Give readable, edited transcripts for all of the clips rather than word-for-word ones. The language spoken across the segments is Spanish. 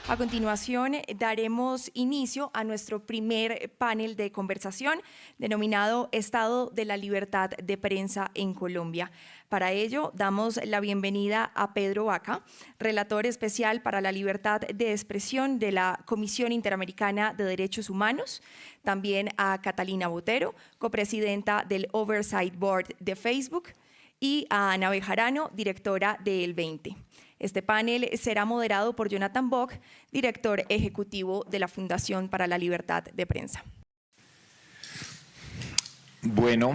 A continuación, daremos inicio a nuestro primer panel de conversación denominado Estado de la Libertad de Prensa en Colombia. Para ello, damos la bienvenida a Pedro Vaca, relator especial para la libertad de expresión de la Comisión Interamericana de Derechos Humanos, también a Catalina Botero, copresidenta del Oversight Board de Facebook, y a Ana Bejarano, directora de El 20. Este panel será moderado por Jonathan Bock, director ejecutivo de la Fundación para la Libertad de Prensa. Bueno,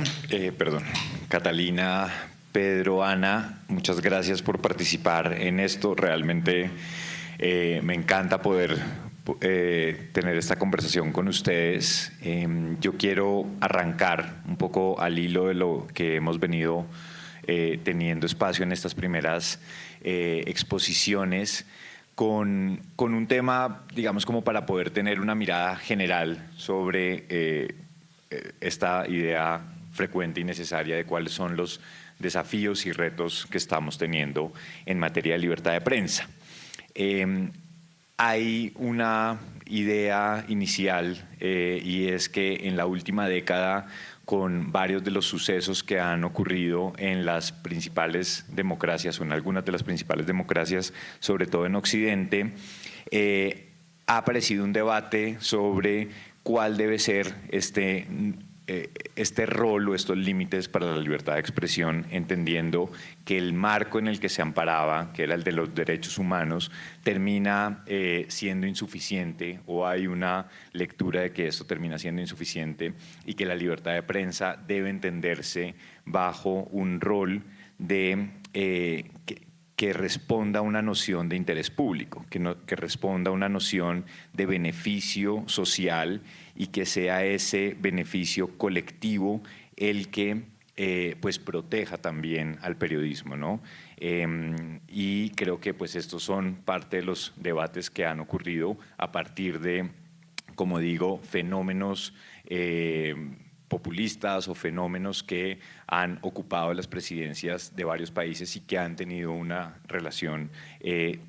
Catalina, Pedro, Ana, muchas gracias por participar en esto. Realmente me encanta poder tener esta conversación con ustedes. Yo quiero arrancar un poco al hilo de lo que hemos venido teniendo espacio en estas primeras exposiciones con un tema, digamos, como para poder tener una mirada general sobre esta idea frecuente y necesaria de cuáles son los desafíos y retos que estamos teniendo en materia de libertad de prensa. Hay una idea inicial y es que en la última década, con varios de los sucesos que han ocurrido en las principales democracias o en algunas de las principales democracias, sobre todo en Occidente, ha aparecido un debate sobre cuál debe ser este rol o estos límites para la libertad de expresión, entendiendo que el marco en el que se amparaba, que era el de los derechos humanos, termina siendo insuficiente, o hay una lectura de que esto termina siendo insuficiente y que la libertad de prensa debe entenderse bajo un rol de que responda a una noción de interés público, que responda a una noción de beneficio social y que sea ese beneficio colectivo el que pues proteja también al periodismo, ¿no? Y creo que pues estos son parte de los debates que han ocurrido a partir de, como digo, fenómenos populistas o fenómenos que han ocupado las presidencias de varios países y que han tenido una relación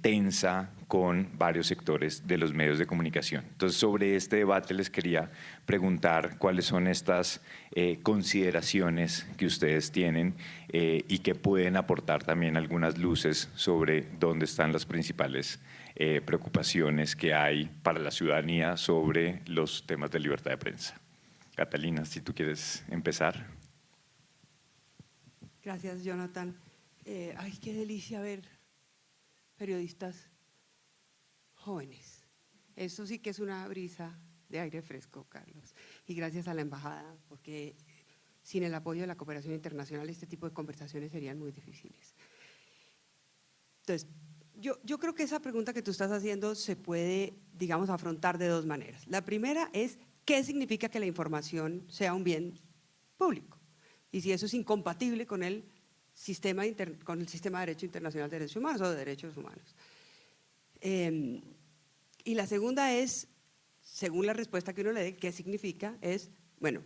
tensa con varios sectores de los medios de comunicación. Entonces, sobre este debate les quería preguntar cuáles son estas consideraciones que ustedes tienen y que pueden aportar también algunas luces sobre dónde están las principales preocupaciones que hay para la ciudadanía sobre los temas de libertad de prensa. Catalina, si tú quieres empezar. Gracias, Jonathan. Ay, qué delicia ver periodistas jóvenes. Eso sí que es una brisa de aire fresco, Carlos. Y gracias a la embajada, porque sin el apoyo de la cooperación internacional este tipo de conversaciones serían muy difíciles. Entonces, yo creo que esa pregunta que tú estás haciendo se puede, digamos, afrontar de dos maneras. La primera es, ¿qué significa que la información sea un bien público? Y si eso es incompatible con el sistema de Derecho Internacional de Derechos Humanos o de Derechos Humanos. Y la segunda es, según la respuesta que uno le dé, ¿qué significa? Es, bueno,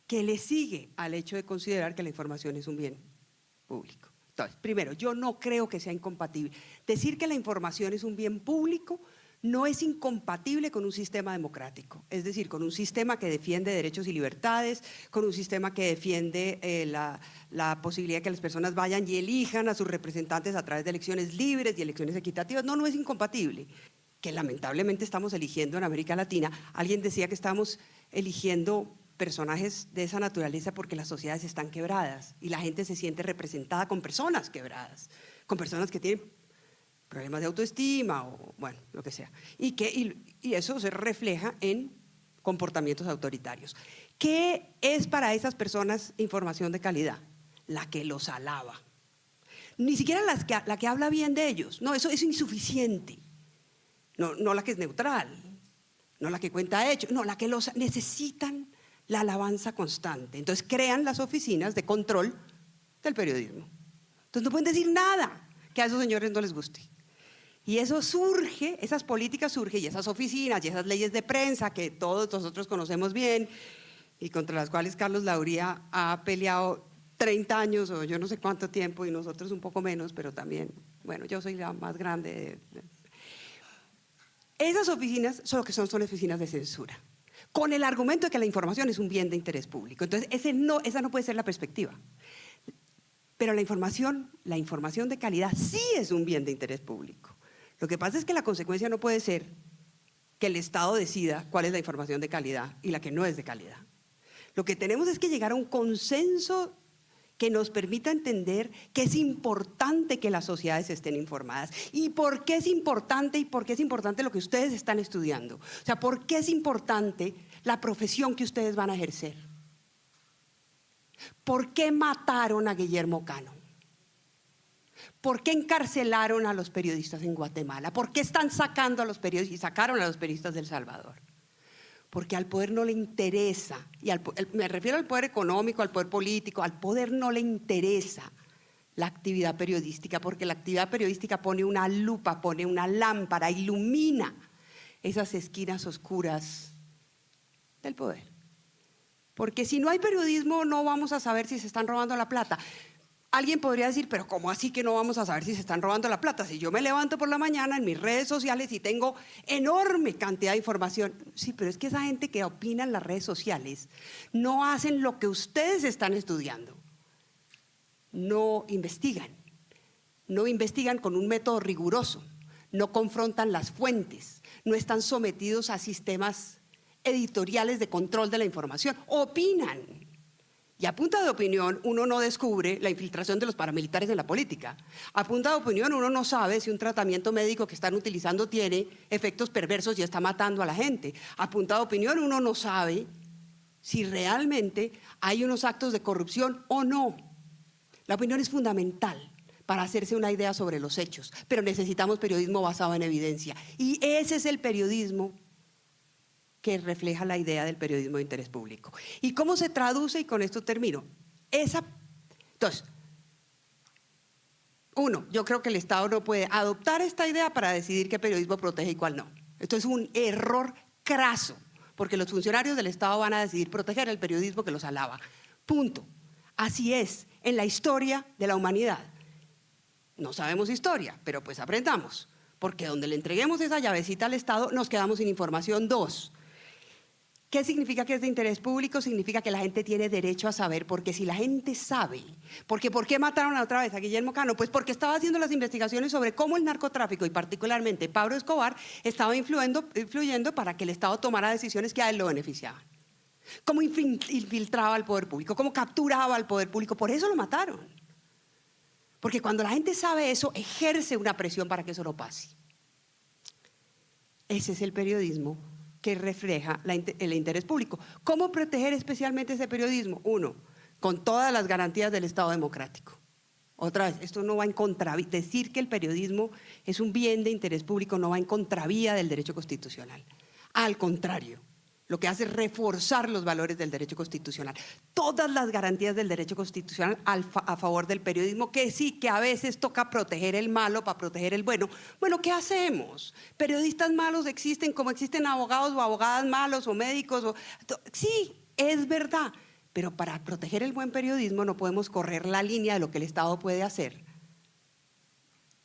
¿qué le sigue al hecho de considerar que la información es un bien público? Entonces, primero, yo no creo que sea incompatible. Decir que la información es un bien público no es incompatible con un sistema democrático, es decir, con un sistema que defiende derechos y libertades, con un sistema que defiende la posibilidad de que las personas vayan y elijan a sus representantes a través de elecciones libres y elecciones equitativas. No, no es incompatible, que lamentablemente estamos eligiendo en América Latina. Alguien decía que estamos eligiendo personajes de esa naturaleza porque las sociedades están quebradas y la gente se siente representada con personas quebradas, con personas que tienen problemas de autoestima o bueno, lo que sea. Y eso se refleja en comportamientos autoritarios. ¿Qué es para esas personas información de calidad? La que los alaba. Ni siquiera la que habla bien de ellos. No, eso es insuficiente. No la que es neutral, no la que cuenta hechos, no, la que los necesitan la alabanza constante. Entonces crean las oficinas de control del periodismo. Entonces no pueden decir nada que a esos señores no les guste. Y eso surge, esas políticas surgen, y esas oficinas y esas leyes de prensa que todos nosotros conocemos bien y contra las cuales Carlos Lauría ha peleado 30 años o yo no sé cuánto tiempo y nosotros un poco menos, pero también Bueno, yo soy la más grande. Esas oficinas son lo que son oficinas de censura, con el argumento de que la información es un bien de interés público. Entonces, esa no puede ser la perspectiva. Pero la información de calidad sí es un bien de interés público. Lo que pasa es que la consecuencia no puede ser que el Estado decida cuál es la información de calidad y la que no es de calidad. Lo que tenemos es que llegar a un consenso que nos permita entender que es importante que las sociedades estén informadas. ¿Y por qué es importante? ¿Y por qué es importante lo que ustedes están estudiando? O sea, ¿por qué es importante la profesión que ustedes van a ejercer? ¿Por qué mataron a Guillermo Cano? ¿Por qué encarcelaron a los periodistas en Guatemala? ¿Por qué están sacando a los periodistas y sacaron a los periodistas de El Salvador? Porque al poder no le interesa, y me refiero al poder económico, al poder político, al poder no le interesa la actividad periodística, porque la actividad periodística pone una lupa, pone una lámpara, ilumina esas esquinas oscuras del poder. Porque si no hay periodismo no vamos a saber si se están robando la plata. Alguien podría decir, pero ¿cómo así que no vamos a saber si se están robando la plata? Si yo me levanto por la mañana en mis redes sociales y tengo enorme cantidad de información. Sí, pero es que esa gente que opina en las redes sociales no hacen lo que ustedes están estudiando. No investigan con un método riguroso, no confrontan las fuentes, no están sometidos a sistemas editoriales de control de la información, opinan. Y a punta de opinión uno no descubre la infiltración de los paramilitares en la política. A punta de opinión uno no sabe si un tratamiento médico que están utilizando tiene efectos perversos y está matando a la gente. A punta de opinión uno no sabe si realmente hay unos actos de corrupción o no. La opinión es fundamental para hacerse una idea sobre los hechos, pero necesitamos periodismo basado en evidencia. Y ese es el periodismo que refleja la idea del periodismo de interés público. ¿Y cómo se traduce? Y con esto termino. Entonces, uno, yo creo que el Estado no puede adoptar esta idea para decidir qué periodismo protege y cuál no. Esto es un error craso, porque los funcionarios del Estado van a decidir proteger el periodismo que los alaba. Punto. Así es en la historia de la humanidad. No sabemos historia, pero pues aprendamos, porque donde le entreguemos esa llavecita al Estado nos quedamos sin información. Dos, ¿qué significa que es de interés público? Significa que la gente tiene derecho a saber, porque si la gente sabe, ¿por qué mataron otra vez a Guillermo Cano? Pues porque estaba haciendo las investigaciones sobre cómo el narcotráfico y particularmente Pablo Escobar estaba influyendo para que el Estado tomara decisiones que a él lo beneficiaban. Cómo infiltraba al poder público, cómo capturaba al poder público, por eso lo mataron. Porque cuando la gente sabe eso, ejerce una presión para que eso no pase. Ese es el periodismo que refleja el interés público. ¿Cómo proteger especialmente ese periodismo? Uno, con todas las garantías del Estado democrático. Otra vez, esto no va en contravía. Decir que el periodismo es un bien de interés público no va en contravía del derecho constitucional. Al contrario, lo que hace es reforzar los valores del derecho constitucional. Todas las garantías del derecho constitucional a favor del periodismo, que sí, que a veces toca proteger el malo para proteger el bueno. Bueno, ¿qué hacemos? ¿Periodistas malos existen como existen abogados o abogadas malos o médicos? Sí, es verdad, pero para proteger el buen periodismo no podemos correr la línea de lo que el Estado puede hacer,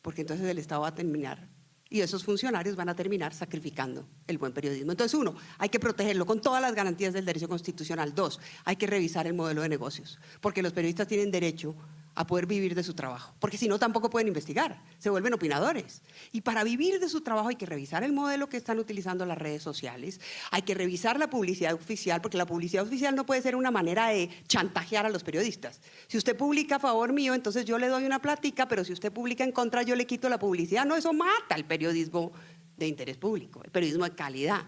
porque entonces el Estado va a terminar y esos funcionarios van a terminar sacrificando el buen periodismo. Entonces, uno, hay que protegerlo con todas las garantías del derecho constitucional. Dos, hay que revisar el modelo de negocios, porque los periodistas tienen derecho a poder vivir de su trabajo, porque si no tampoco pueden investigar, se vuelven opinadores. Y para vivir de su trabajo hay que revisar el modelo que están utilizando las redes sociales, hay que revisar la publicidad oficial, porque la publicidad oficial no puede ser una manera de chantajear a los periodistas. Si usted publica a favor mío, entonces yo le doy una platica, pero si usted publica en contra, yo le quito la publicidad. No, eso mata el periodismo de interés público, el periodismo de calidad,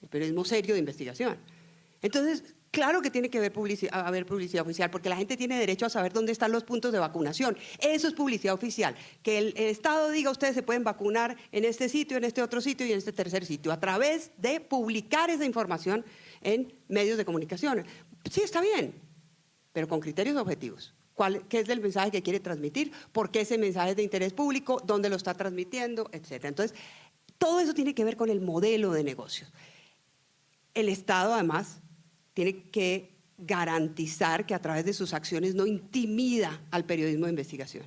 el periodismo serio de investigación. Entonces, claro que tiene que haber publicidad oficial, porque la gente tiene derecho a saber dónde están los puntos de vacunación. Eso es publicidad oficial. Que el Estado diga, ustedes se pueden vacunar en este sitio, en este otro sitio y en este tercer sitio, a través de publicar esa información en medios de comunicación. Sí, está bien, pero con criterios objetivos. ¿Qué es el mensaje que quiere transmitir? ¿Por qué ese mensaje es de interés público? ¿Dónde lo está transmitiendo? Etcétera. Entonces, todo eso tiene que ver con el modelo de negocios. El Estado, además, tiene que garantizar que a través de sus acciones no intimida al periodismo de investigación.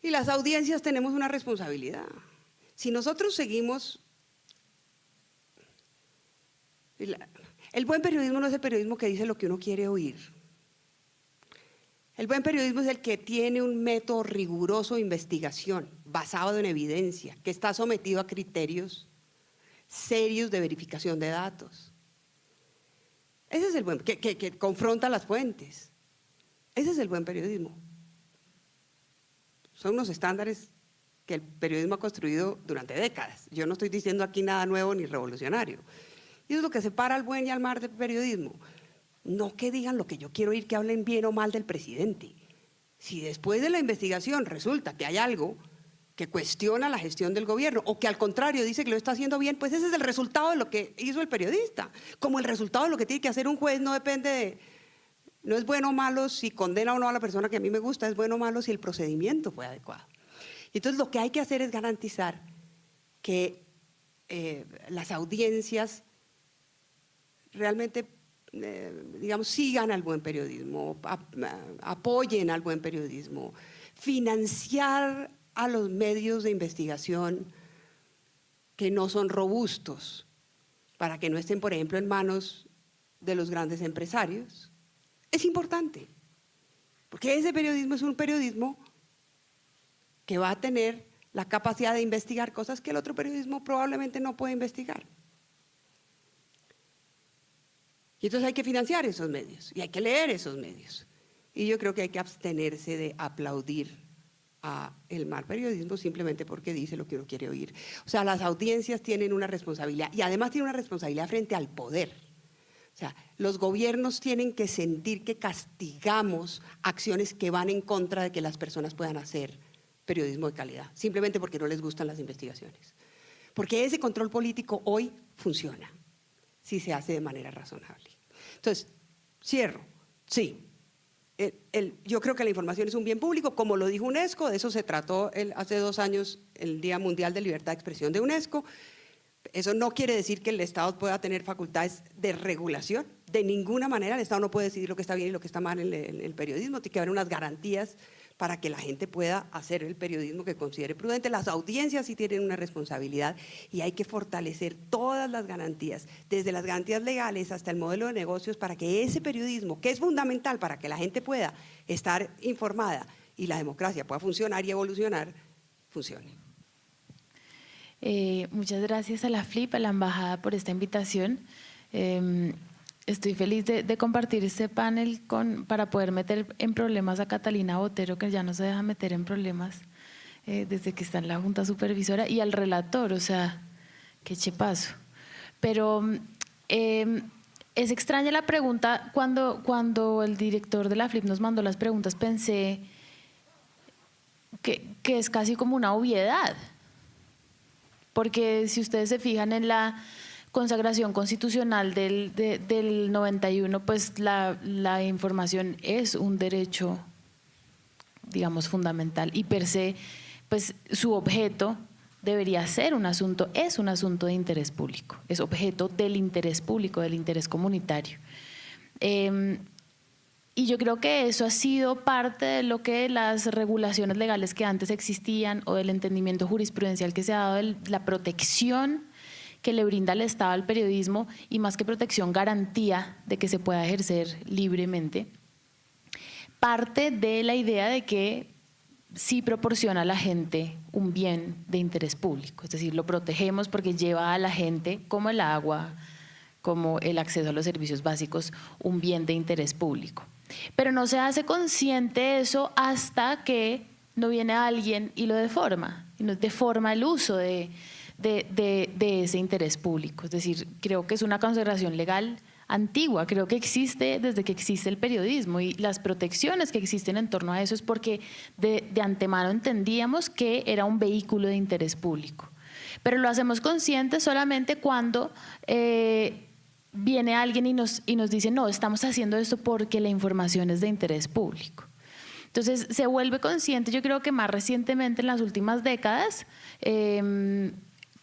Y las audiencias tenemos una responsabilidad. Si nosotros seguimos… El buen periodismo no es el periodismo que dice lo que uno quiere oír. El buen periodismo es el que tiene un método riguroso de investigación, basado en evidencia, que está sometido a criterios serios de verificación de datos. Ese es el buen, que confronta las fuentes. Ese es el buen periodismo. Son unos estándares que el periodismo ha construido durante décadas. Yo no estoy diciendo aquí nada nuevo ni revolucionario. Y eso es lo que separa al buen y al mal del periodismo. No que digan lo que yo quiero oír, que hablen bien o mal del presidente. Si después de la investigación resulta que hay algo que cuestiona la gestión del gobierno o que al contrario dice que lo está haciendo bien, pues ese es el resultado de lo que hizo el periodista. Como el resultado de lo que tiene que hacer un juez no depende de… No es bueno o malo si condena o no a la persona que a mí me gusta, es bueno o malo si el procedimiento fue adecuado. Entonces lo que hay que hacer es garantizar que las audiencias realmente, digamos, sigan al buen periodismo, apoyen al buen periodismo, financiar a los medios de investigación que no son robustos, para que no estén, por ejemplo, en manos de los grandes empresarios. Es importante, porque ese periodismo es un periodismo que va a tener la capacidad de investigar cosas que el otro periodismo probablemente no puede investigar. Y entonces hay que financiar esos medios y hay que leer esos medios. Y yo creo que hay que abstenerse de aplaudir a el mal periodismo simplemente porque dice lo que uno quiere oír. O sea, las audiencias tienen una responsabilidad y además tienen una responsabilidad frente al poder. O sea, los gobiernos tienen que sentir que castigamos acciones que van en contra de que las personas puedan hacer periodismo de calidad, simplemente porque no les gustan las investigaciones. Porque ese control político hoy funciona, si se hace de manera razonable. Entonces, cierro, sí. Yo creo que la información es un bien público, como lo dijo UNESCO, de eso se trató hace 2 años el Día Mundial de Libertad de Expresión de UNESCO. Eso no quiere decir que el Estado pueda tener facultades de regulación. De ninguna manera el Estado no puede decidir lo que está bien y lo que está mal en el periodismo. Tiene que haber unas garantías para que la gente pueda hacer el periodismo que considere prudente. Las audiencias sí tienen una responsabilidad y hay que fortalecer todas las garantías, desde las garantías legales hasta el modelo de negocios, para que ese periodismo, que es fundamental para que la gente pueda estar informada y la democracia pueda funcionar y evolucionar, funcione. Muchas gracias a la FLIP, a la Embajada, por esta invitación. Estoy feliz de compartir este panel para poder meter en problemas a Catalina Botero, que ya no se deja meter en problemas desde que está en la Junta Supervisora, y al relator, o sea, qué chepazo. Pero es extraña la pregunta. Cuando el director de la FLIP nos mandó las preguntas, pensé que es casi como una obviedad. Porque si ustedes se fijan en la consagración constitucional del 91, pues la información es un derecho, digamos, fundamental, y per se, pues su objeto debería ser es un asunto de interés público, es objeto del interés público, del interés comunitario. Y yo creo que eso ha sido parte de lo que las regulaciones legales que antes existían o del entendimiento jurisprudencial que se ha dado de la protección que le brinda el Estado al periodismo, y más que protección, garantía de que se pueda ejercer libremente, parte de la idea de que sí proporciona a la gente un bien de interés público, es decir, lo protegemos porque lleva a la gente, como el agua, como el acceso a los servicios básicos, un bien de interés público. Pero no se hace consciente eso hasta que no viene alguien y lo deforma, y nos deforma el uso de ese interés público. Es decir, creo que es una consideración legal antigua, creo que existe desde que existe el periodismo, y las protecciones que existen en torno a eso es porque de antemano entendíamos que era un vehículo de interés público. Pero lo hacemos consciente solamente cuando viene alguien y nos dice, no, estamos haciendo esto porque la información es de interés público. Entonces se vuelve consciente, yo creo que más recientemente, en las últimas décadas,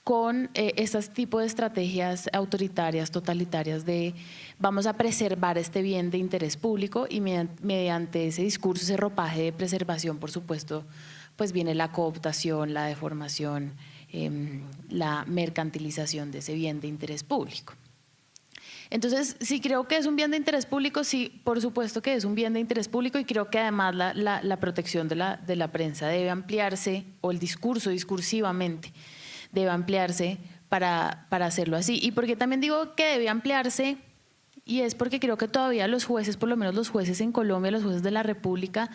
con este tipo de estrategias autoritarias, totalitarias, de vamos a preservar este bien de interés público, y mediante ese discurso, ese ropaje de preservación, por supuesto, pues viene la cooptación, la deformación, la mercantilización de ese bien de interés público. Entonces, si creo que es un bien de interés público, sí, por supuesto que es un bien de interés público, y creo que además la protección de la prensa debe ampliarse, o el discurso discursivamente debe ampliarse para hacerlo así. Y porque también digo que debe ampliarse, y es porque creo que todavía los jueces, por lo menos los jueces en Colombia, los jueces de la República,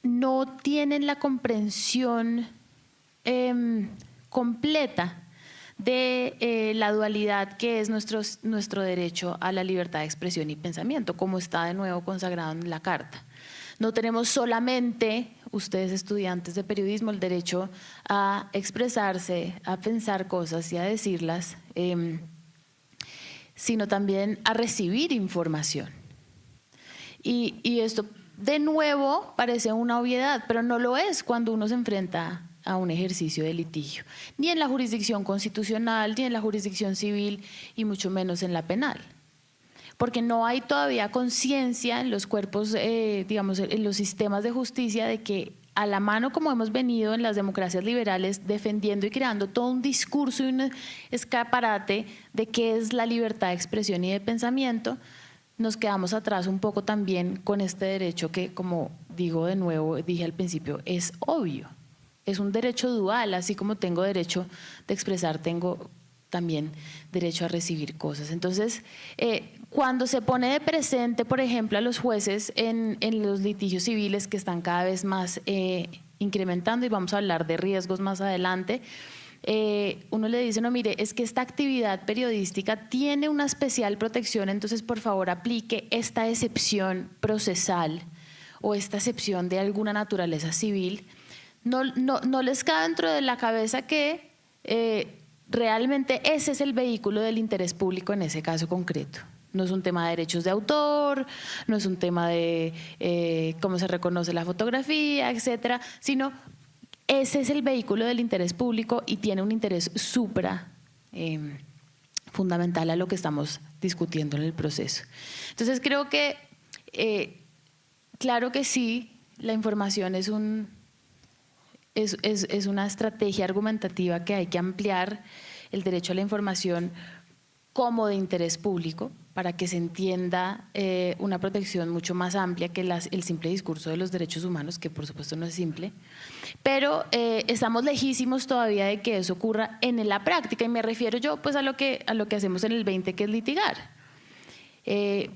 no tienen la comprensión completa de la dualidad que es nuestro derecho a la libertad de expresión y pensamiento, como está de nuevo consagrado en la Carta. No tenemos solamente, ustedes estudiantes de periodismo, el derecho a expresarse, a pensar cosas y a decirlas, sino también a recibir información. Y esto, de nuevo, parece una obviedad, pero no lo es cuando uno se enfrenta a un ejercicio de litigio, ni en la jurisdicción constitucional, ni en la jurisdicción civil, y mucho menos en la penal. Porque no hay todavía conciencia en los cuerpos, digamos, en los sistemas de justicia, de que a la mano, como hemos venido en las democracias liberales, defendiendo y creando todo un discurso y un escaparate de qué es la libertad de expresión y de pensamiento, nos quedamos atrás un poco también con este derecho que, como digo de nuevo, dije al principio, es obvio. Es un derecho dual, así como tengo derecho de expresar, tengo también derecho a recibir cosas. Entonces, cuando se pone de presente, por ejemplo, a los jueces en los litigios civiles que están cada vez más incrementando, y vamos a hablar de riesgos más adelante, uno le dice, no, mire, es que esta actividad periodística tiene una especial protección, entonces por favor aplique esta excepción procesal o esta excepción de alguna naturaleza civil. No les cabe dentro de la cabeza que realmente ese es el vehículo del interés público en ese caso concreto. No es un tema de derechos de autor, no es un tema de cómo se reconoce la fotografía, etcétera, sino ese es el vehículo del interés público y tiene un interés fundamental a lo que estamos discutiendo en el proceso. Entonces creo que, claro que sí, la información es una estrategia argumentativa que hay que ampliar el derecho a la información como de interés público para que se entienda una protección mucho más amplia que el simple discurso de los derechos humanos, que por supuesto no es simple, pero estamos lejísimos todavía de que eso ocurra en la práctica, y me refiero yo pues a lo que hacemos en el 20, que es litigar.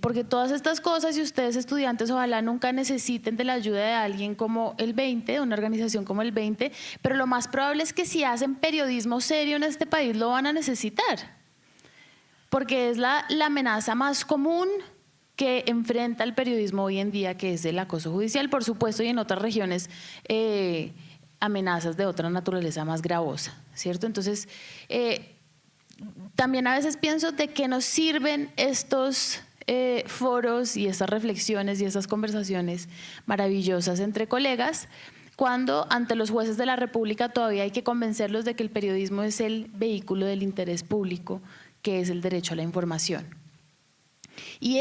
Porque todas estas cosas, y ustedes estudiantes ojalá nunca necesiten de la ayuda de alguien como el 20, de una organización como el 20, pero lo más probable es que si hacen periodismo serio en este país lo van a necesitar, porque es la amenaza más común que enfrenta el periodismo hoy en día, que es el acoso judicial, por supuesto, y en otras regiones amenazas de otra naturaleza más gravosa, ¿cierto? Entonces, también a veces pienso de qué nos sirven estos foros y estas reflexiones y estas conversaciones maravillosas entre colegas, cuando ante los jueces de la República todavía hay que convencerlos de que el periodismo es el vehículo del interés público, que es el derecho a la información. Y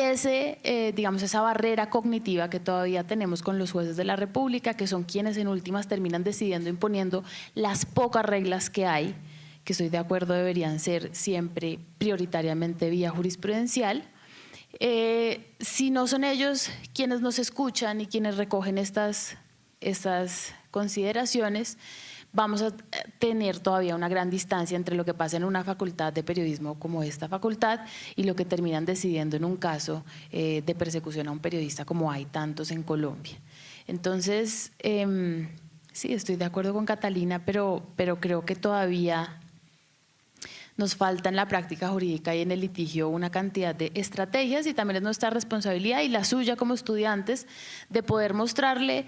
digamos, esa barrera cognitiva que todavía tenemos con los jueces de la República, que son quienes en últimas terminan decidiendo, imponiendo las pocas reglas que hay, que estoy de acuerdo deberían ser siempre prioritariamente vía jurisprudencial. Si no son ellos quienes nos escuchan y quienes recogen estas consideraciones, vamos a tener todavía una gran distancia entre lo que pasa en una facultad de periodismo como esta facultad y lo que terminan decidiendo en un caso de persecución a un periodista, como hay tantos en Colombia. Entonces, sí, estoy de acuerdo con Catalina, pero creo que todavía nos falta en la práctica jurídica y en el litigio una cantidad de estrategias, y también es nuestra responsabilidad y la suya como estudiantes de poder mostrarle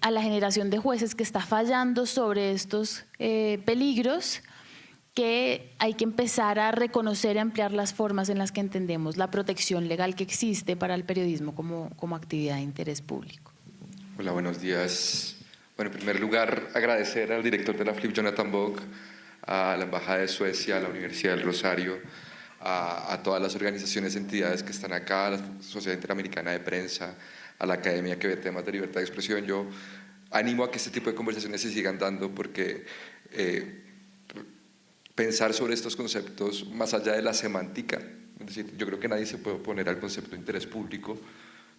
a la generación de jueces que está fallando sobre estos peligros, que hay que empezar a reconocer y ampliar las formas en las que entendemos la protección legal que existe para el periodismo como actividad de interés público. Hola, buenos días. Bueno, en primer lugar, agradecer al director de la FLIP, Jonathan Bock, a la Embajada de Suecia, a la Universidad del Rosario, a todas las organizaciones, entidades que están acá, a la Sociedad Interamericana de Prensa, a la Academia que ve temas de libertad de expresión. Yo animo a que este tipo de conversaciones se sigan dando porque pensar sobre estos conceptos más allá de la semántica, es decir, yo creo que nadie se puede oponer al concepto de interés público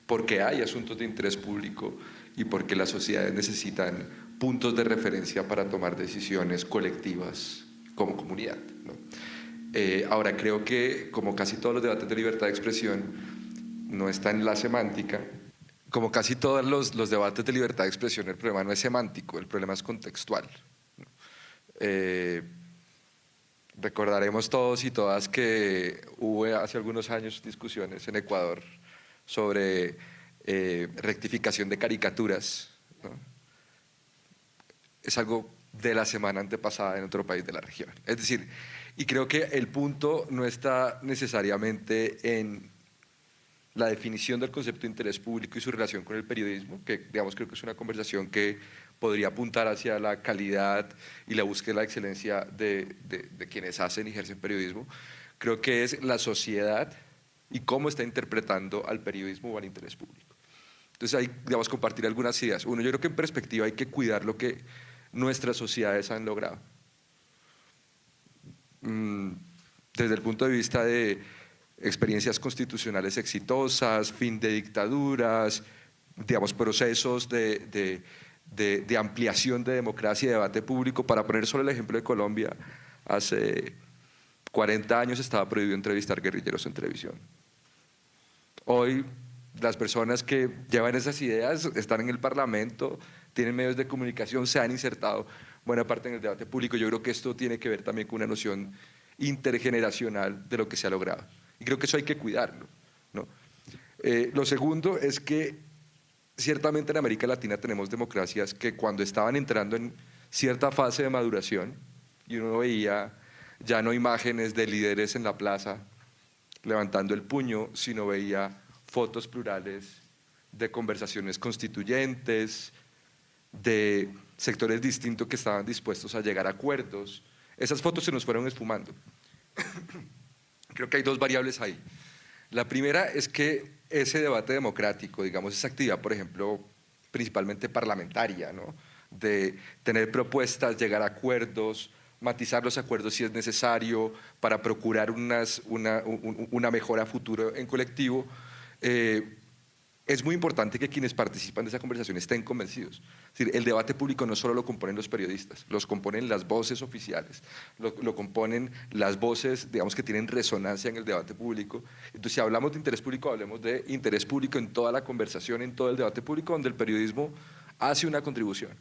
porque hay asuntos de interés público y porque las sociedades necesitan puntos de referencia para tomar decisiones colectivas como comunidad, ¿no? Ahora, creo que, como casi todos los debates de libertad de expresión, no está en la semántica. Como casi todos los debates de libertad de expresión, el problema no es semántico, el problema es contextual, ¿no? Recordaremos todos y todas que hubo hace algunos años discusiones en Ecuador sobre rectificación de caricaturas, ¿no? Es algo de la semana antepasada en otro país de la región. Es decir, y creo que el punto no está necesariamente en la definición del concepto de interés público y su relación con el periodismo, que digamos creo que es una conversación que podría apuntar hacia la calidad y la búsqueda de la excelencia de quienes hacen y ejercen periodismo. Creo que es la sociedad y cómo está interpretando al periodismo o al interés público. Entonces ahí, digamos, compartir algunas ideas. Uno, yo creo que en perspectiva hay que cuidar lo que nuestras sociedades han logrado. Desde el punto de vista de experiencias constitucionales exitosas, fin de dictaduras, digamos, procesos de ampliación de democracia y debate público. Para poner solo el ejemplo de Colombia, hace 40 años estaba prohibido entrevistar guerrilleros en televisión. Hoy las personas que llevan esas ideas están en el Parlamento, tienen medios de comunicación, se han insertado buena parte en el debate público. Yo creo que esto tiene que ver también con una noción intergeneracional de lo que se ha logrado. Y creo que eso hay que cuidarlo, ¿no? Lo segundo es que ciertamente en América Latina tenemos democracias que cuando estaban entrando en cierta fase de maduración y uno veía ya no imágenes de líderes en la plaza levantando el puño, sino veía fotos plurales de conversaciones constituyentes, de sectores distintos que estaban dispuestos a llegar a acuerdos. Esas fotos se nos fueron esfumando. Creo que hay dos variables ahí. La primera es que ese debate democrático, digamos, esa actividad, por ejemplo, principalmente parlamentaria, ¿no?, de tener propuestas, llegar a acuerdos, matizar los acuerdos si es necesario para procurar una mejora futuro en colectivo, es muy importante que quienes participan de esa conversación estén convencidos. Es decir, el debate público no solo lo componen los periodistas, los componen las voces oficiales, lo componen las voces, digamos, que tienen resonancia en el debate público. Entonces, si hablamos de interés público, hablemos de interés público en toda la conversación, en todo el debate público, donde el periodismo hace una contribución.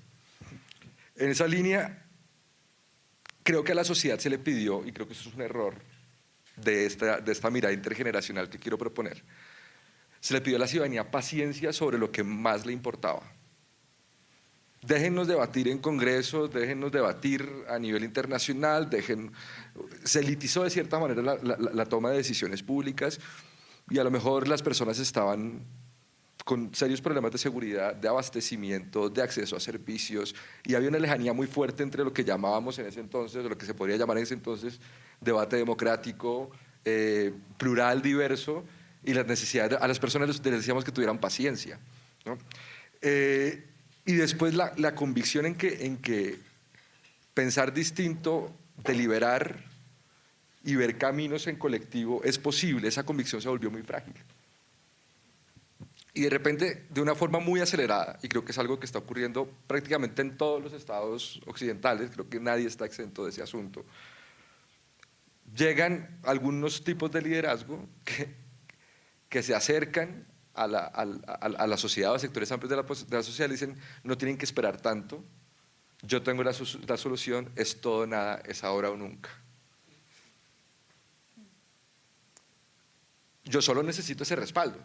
En esa línea, creo que a la sociedad se le pidió, y creo que eso es un error de esta mirada intergeneracional que quiero proponer, se le pidió a la ciudadanía paciencia sobre lo que más le importaba. Déjennos debatir en congresos, déjennos debatir a nivel internacional, se elitizó de cierta manera la toma de decisiones públicas y a lo mejor las personas estaban con serios problemas de seguridad, de abastecimiento, de acceso a servicios, y había una lejanía muy fuerte entre lo que llamábamos en ese entonces, o lo que se podría llamar en ese entonces, debate democrático, plural, diverso, y las necesidades, a las personas les decíamos que tuvieran paciencia, ¿no? Y después la convicción en que pensar distinto, deliberar y ver caminos en colectivo es posible, esa convicción se volvió muy frágil. Y de repente, de una forma muy acelerada, y creo que es algo que está ocurriendo prácticamente en todos los estados occidentales, creo que nadie está exento de ese asunto, llegan algunos tipos de liderazgo que se acercan a la sociedad o a sectores amplios de la sociedad y dicen, no tienen que esperar tanto, yo tengo la solución, es todo o nada, es ahora o nunca. Yo solo necesito ese respaldo.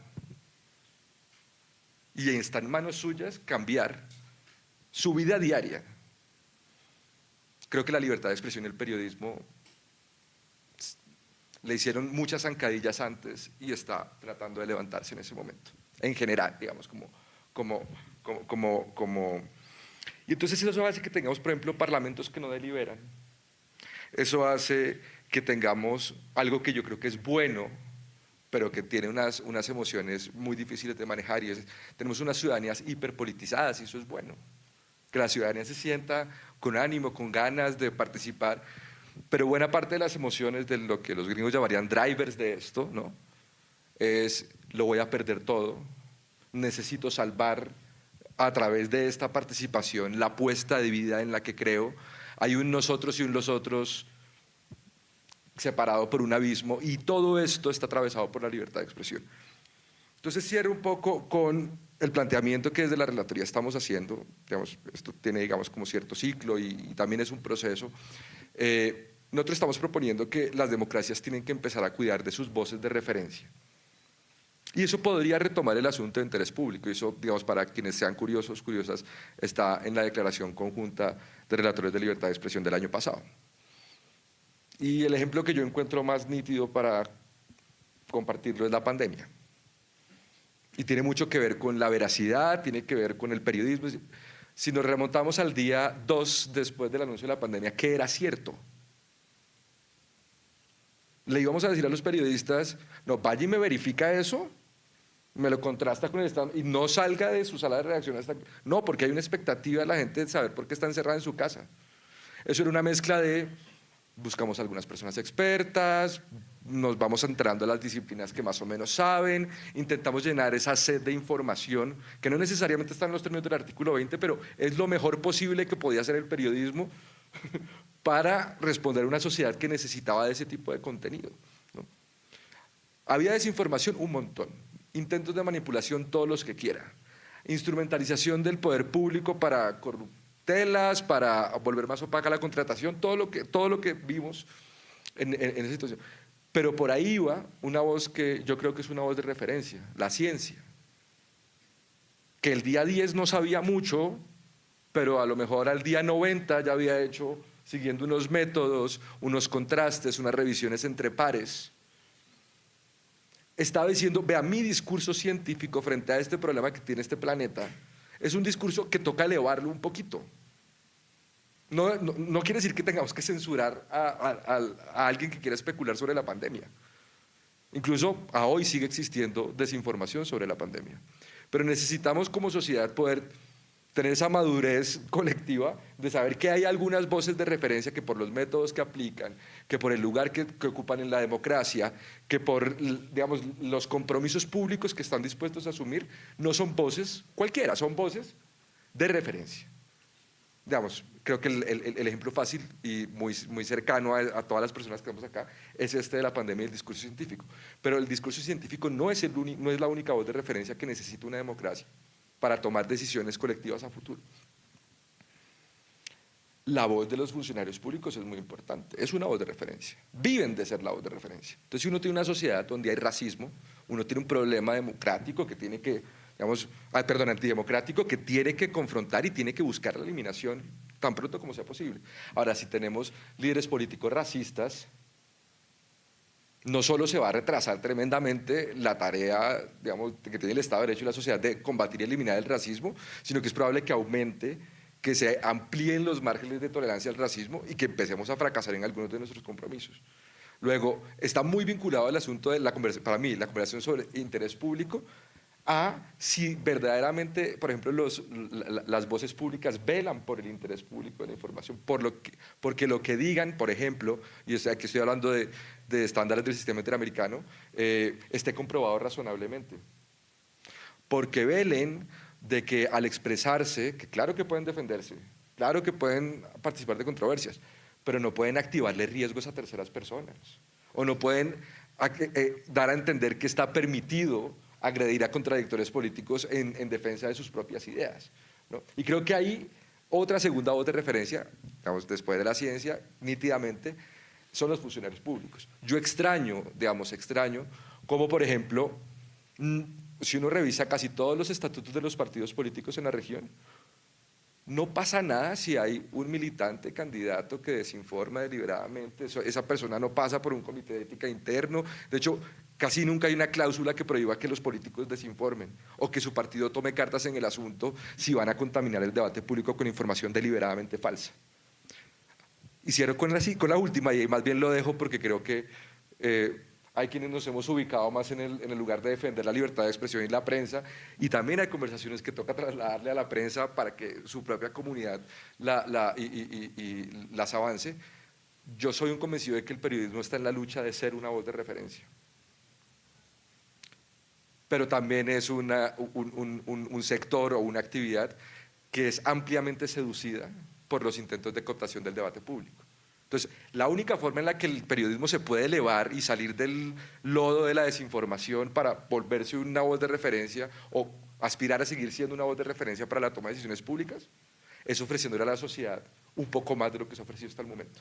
Y está en manos suyas cambiar su vida diaria. Creo que la libertad de expresión y el periodismo le hicieron muchas zancadillas antes y está tratando de levantarse en ese momento, en general, digamos, Y entonces eso hace que tengamos, por ejemplo, parlamentos que no deliberan. Eso hace que tengamos algo que yo creo que es bueno, pero que tiene unas emociones muy difíciles de manejar, y tenemos unas ciudadanías hiperpolitizadas, y eso es bueno. que la ciudadanía se sienta con ánimo, con ganas de participar, pero buena parte de las emociones de lo que los gringos llamarían drivers de esto, ¿no? Es lo voy a perder todo, necesito salvar a través de esta participación la apuesta de vida en la que creo, hay un nosotros y un los otros separado por un abismo y todo esto está atravesado por la libertad de expresión. Entonces cierro un poco con el planteamiento que desde la relatoría estamos haciendo, digamos, esto tiene digamos como cierto ciclo y también es un proceso. Nosotros estamos proponiendo que las democracias tienen que empezar a cuidar de sus voces de referencia. Y eso podría retomar el asunto de interés público, y eso, digamos, para quienes sean curiosos, curiosas, está en la declaración conjunta de relatores de libertad de expresión del año pasado. Y el ejemplo que yo encuentro más nítido para compartirlo es la pandemia. Y tiene mucho que ver con la veracidad, tiene que ver con el periodismo. Si nos remontamos al día 2 después del anuncio de la pandemia, ¿qué era cierto? Le íbamos a decir a los periodistas, no, vaya y me verifica eso, me lo contrasta con el Estado y no salga de su sala de redacción hasta... No, porque hay una expectativa de la gente de saber por qué está encerrada en su casa. Eso era una mezcla de, buscamos algunas personas expertas, nos vamos entrando a las disciplinas que más o menos saben, intentamos llenar esa sed de información, que no necesariamente está en los términos del artículo 20, pero es lo mejor posible que podía hacer el periodismo para responder a una sociedad que necesitaba de ese tipo de contenido, ¿no? Había desinformación un montón, intentos de manipulación todos los que quiera, instrumentalización del poder público para corruptelas, para volver más opaca la contratación, todo lo que vimos en esa situación. Pero por ahí iba una voz que yo creo que es una voz de referencia, la ciencia, que el día 10 no sabía mucho, pero a lo mejor al día 90 ya había hecho, siguiendo unos métodos, unos contrastes, unas revisiones entre pares. Estaba diciendo, vea, mi discurso científico frente a este problema que tiene este planeta es un discurso que toca elevarlo un poquito. No quiere decir que tengamos que censurar a alguien que quiera especular sobre la pandemia. Incluso a hoy sigue existiendo desinformación sobre la pandemia. Pero necesitamos como sociedad poder tener esa madurez colectiva de saber que hay algunas voces de referencia que por los métodos que aplican, que por el lugar que ocupan en la democracia, que por, digamos, los compromisos públicos que están dispuestos a asumir, no son voces cualquiera, son voces de referencia. Digamos, creo que el ejemplo fácil y muy cercano a todas las personas que estamos acá es este de la pandemia y el discurso científico. Pero el discurso científico no es la única voz de referencia que necesita una democracia para tomar decisiones colectivas a futuro. La voz de los funcionarios públicos es muy importante, es una voz de referencia, viven de ser la voz de referencia. Entonces, si uno tiene una sociedad donde hay racismo, uno tiene un problema democrático que tiene que, digamos, antidemocrático que tiene que confrontar y tiene que buscar la eliminación tan pronto como sea posible. Ahora, si tenemos líderes políticos racistas, no solo se va a retrasar tremendamente la tarea, digamos, que tiene el Estado de Derecho y la sociedad de combatir y eliminar el racismo, sino que es probable que aumente, que se amplíen los márgenes de tolerancia al racismo y que empecemos a fracasar en algunos de nuestros compromisos. Luego, está muy vinculado al asunto de para mí, la conversación sobre interés público, a si verdaderamente, por ejemplo, las voces públicas velan por el interés público de la información, porque lo que digan, por ejemplo, y aquí estoy hablando de estándares del sistema interamericano, esté comprobado razonablemente. Porque velen de que al expresarse, que claro que pueden defenderse, claro que pueden participar de controversias, pero no pueden activarle riesgos a terceras personas, o no pueden dar a entender que está permitido agredir a contradictores políticos en defensa de sus propias ideas, ¿no? Y creo que hay otra segunda voz de referencia, digamos, después de la ciencia, nítidamente, son los funcionarios públicos. Yo extraño como, por ejemplo, si uno revisa casi todos los estatutos de los partidos políticos en la región, no pasa nada si hay un militante candidato que desinforma deliberadamente, esa persona no pasa por un comité de ética interno, de hecho, casi nunca hay una cláusula que prohíba que los políticos desinformen o que su partido tome cartas en el asunto si van a contaminar el debate público con información deliberadamente falsa. Y cierro con la última, y más bien lo dejo porque creo que hay quienes nos hemos ubicado más en el lugar de defender la libertad de expresión y la prensa, y también hay conversaciones que toca trasladarle a la prensa para que su propia comunidad las avance. Yo soy un convencido de que el periodismo está en la lucha de ser una voz de referencia, pero también es un sector o una actividad que es ampliamente seducida por los intentos de cooptación del debate público. Entonces, la única forma en la que el periodismo se puede elevar y salir del lodo de la desinformación para volverse una voz de referencia o aspirar a seguir siendo una voz de referencia para la toma de decisiones públicas es ofreciéndole a la sociedad un poco más de lo que se ha ofrecido hasta el momento.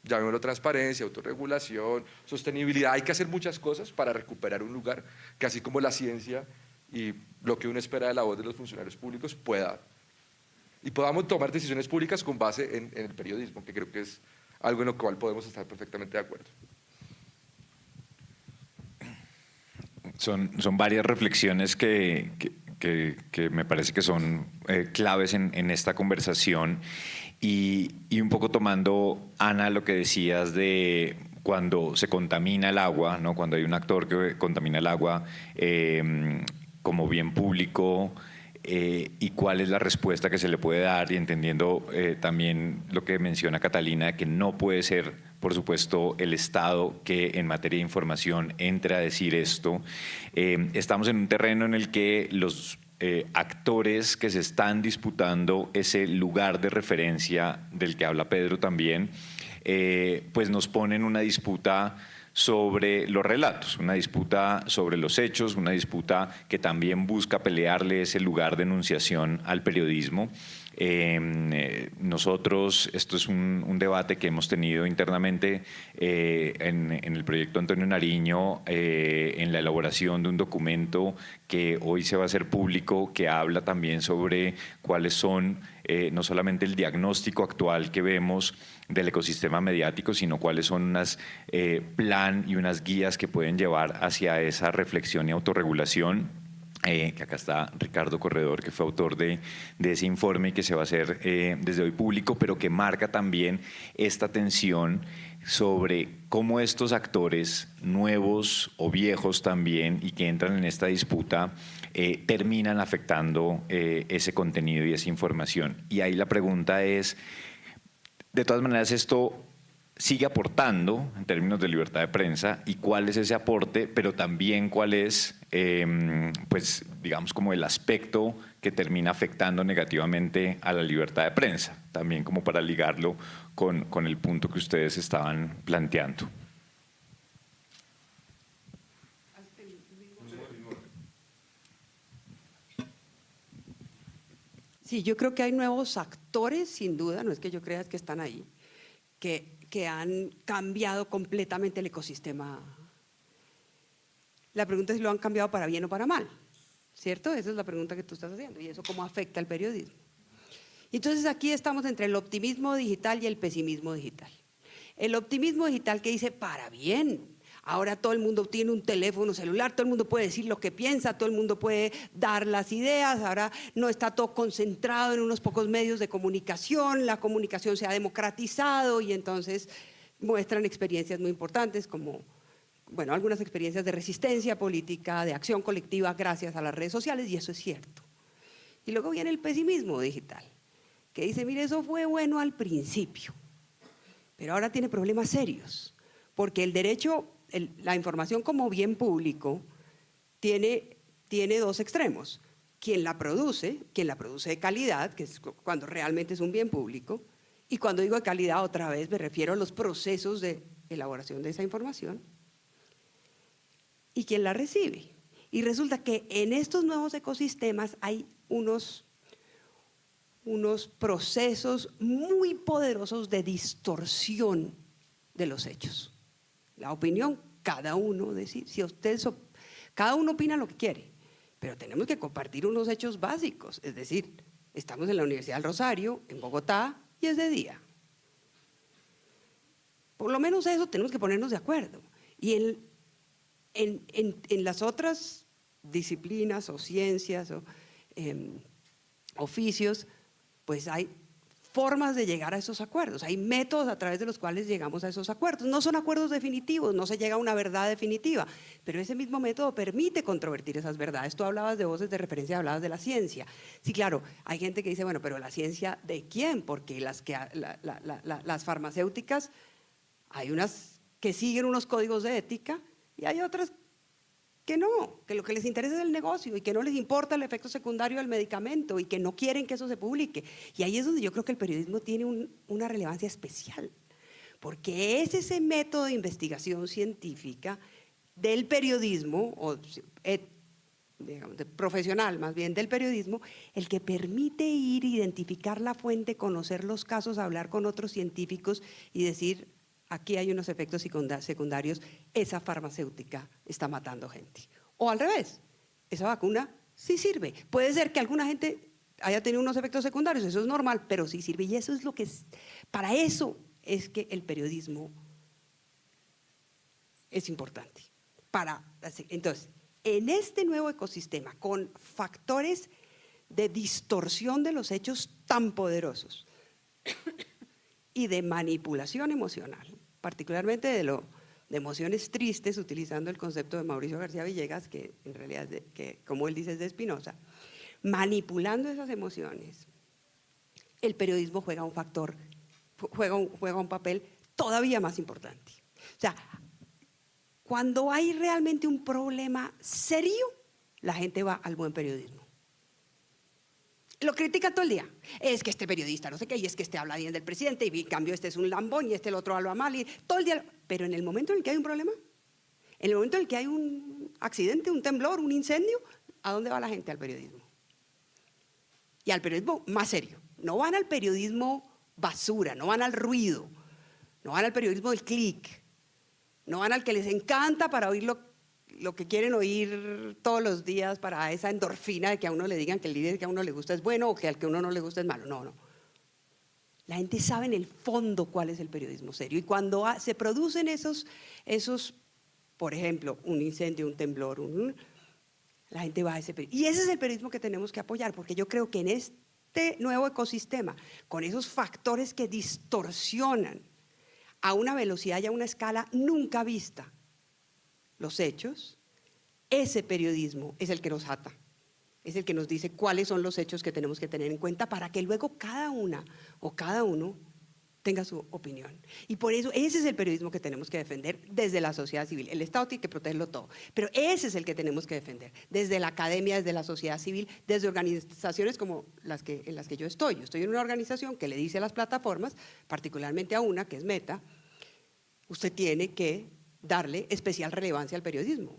Llamémoslo transparencia, autorregulación, sostenibilidad. Hay que hacer muchas cosas para recuperar un lugar que, así como la ciencia y lo que uno espera de la voz de los funcionarios públicos, pueda y podamos tomar decisiones públicas con base en el periodismo, que creo que es algo en lo cual podemos estar perfectamente de acuerdo. Son varias reflexiones que me parece que son claves en esta conversación y un poco tomando, Ana, lo que decías de cuando se contamina el agua, ¿no? Cuando hay un actor que contamina el agua como bien público, y cuál es la respuesta que se le puede dar, y entendiendo también lo que menciona Catalina, que no puede ser, por supuesto, el Estado que en materia de información entre a decir esto. Estamos en un terreno en el que los actores que se están disputando ese lugar de referencia del que habla Pedro también, pues nos ponen una disputa sobre los relatos, una disputa sobre los hechos, una disputa que también busca pelearle ese lugar de enunciación al periodismo. Nosotros, esto es un debate que hemos tenido internamente en el proyecto Antonio Nariño, en la elaboración de un documento que hoy se va a hacer público, que habla también sobre cuáles son no solamente el diagnóstico actual que vemos del ecosistema mediático, sino cuáles son unas plan y unas guías que pueden llevar hacia esa reflexión y autorregulación. Que acá está Ricardo Corredor, que fue autor de ese informe y que se va a hacer desde hoy público, pero que marca también esta tensión sobre cómo estos actores nuevos o viejos también y que entran en esta disputa terminan afectando ese contenido y esa información. Y ahí la pregunta es, de todas maneras, esto sigue aportando en términos de libertad de prensa, y cuál es ese aporte, pero también cuál es, pues, digamos, como el aspecto que termina afectando negativamente a la libertad de prensa, también como para ligarlo con el punto que ustedes estaban planteando. Sí, yo creo que hay nuevos actores, sin duda, no es que yo crea que están ahí, que han cambiado completamente el ecosistema. La pregunta es si lo han cambiado para bien o para mal, ¿cierto? Esa es la pregunta que tú estás haciendo, y eso cómo afecta al periodismo. Entonces aquí estamos entre el optimismo digital y el pesimismo digital. El optimismo digital que dice para bien. Ahora todo el mundo tiene un teléfono celular, todo el mundo puede decir lo que piensa, todo el mundo puede dar las ideas, ahora no está todo concentrado en unos pocos medios de comunicación, la comunicación se ha democratizado y entonces muestran experiencias muy importantes como, bueno, algunas experiencias de resistencia política, de acción colectiva gracias a las redes sociales, y eso es cierto. Y luego viene el pesimismo digital, que dice, mire, eso fue bueno al principio, pero ahora tiene problemas serios, porque el derecho, la información como bien público tiene dos extremos. Quien la produce de calidad, que es cuando realmente es un bien público, y cuando digo de calidad, otra vez me refiero a los procesos de elaboración de esa información, y quien la recibe. Y resulta que en estos nuevos ecosistemas hay unos procesos muy poderosos de distorsión de los hechos. La opinión, cada uno decide, cada uno opina lo que quiere, pero tenemos que compartir unos hechos básicos, es decir, estamos en la Universidad del Rosario, en Bogotá, y es de día. Por lo menos eso tenemos que ponernos de acuerdo. Y en las otras disciplinas o ciencias o oficios, pues hay formas de llegar a esos acuerdos, hay métodos a través de los cuales llegamos a esos acuerdos. No son acuerdos definitivos, no se llega a una verdad definitiva, pero ese mismo método permite controvertir esas verdades. Tú hablabas de voces de referencia, hablabas de la ciencia. Sí, claro, hay gente que dice, bueno, pero ¿la ciencia de quién? Porque las farmacéuticas, hay unas que siguen unos códigos de ética y hay otras que no, que lo que les interesa es el negocio y que no les importa el efecto secundario del medicamento y que no quieren que eso se publique. Y ahí es donde yo creo que el periodismo tiene una relevancia especial, porque es ese método de investigación científica del periodismo, o digamos, profesional más bien del periodismo, el que permite ir, identificar la fuente, conocer los casos, hablar con otros científicos y decir, aquí hay unos efectos secundarios, esa farmacéutica está matando gente. O al revés, esa vacuna sí sirve. Puede ser que alguna gente haya tenido unos efectos secundarios, eso es normal, pero sí sirve. Y eso es lo que es, para eso es que el periodismo es importante. Entonces, en este nuevo ecosistema, con factores de distorsión de los hechos tan poderosos y de manipulación emocional, particularmente de emociones tristes, utilizando el concepto de Mauricio García Villegas, que en realidad, que, como él dice, es de Spinoza, manipulando esas emociones, el periodismo juega un papel todavía más importante. O sea, cuando hay realmente un problema serio, la gente va al buen periodismo. Lo critican todo el día. Es que este periodista no sé qué, y es que este habla bien del presidente, y en cambio este es un lambón, y el otro habla mal, y todo el día. Pero en el momento en el que hay un problema, en el momento en el que hay un accidente, un temblor, un incendio, ¿a dónde va la gente? Al periodismo. Y al periodismo más serio. No van al periodismo basura, no van al ruido, no van al periodismo del clic, no van al que les encanta para oír lo que quieren oír todos los días, para esa endorfina de que a uno le digan que el líder que a uno le gusta es bueno o que al que a uno no le gusta es malo. No, no. La gente sabe en el fondo cuál es el periodismo serio. Y cuando se producen esos, por ejemplo, un incendio, un temblor, la gente va a ese periodismo. Y ese es el periodismo que tenemos que apoyar, porque yo creo que en este nuevo ecosistema, con esos factores que distorsionan a una velocidad y a una escala nunca vista los hechos, ese periodismo es el que nos ata, es el que nos dice cuáles son los hechos que tenemos que tener en cuenta para que luego cada una o cada uno tenga su opinión. Y por eso ese es el periodismo que tenemos que defender desde la sociedad civil. El Estado tiene que protegerlo todo, pero ese es el que tenemos que defender desde la academia, desde la sociedad civil, desde organizaciones como en las que yo estoy. Yo estoy en una organización que le dice a las plataformas, particularmente a una que es Meta, usted tiene que darle especial relevancia al periodismo.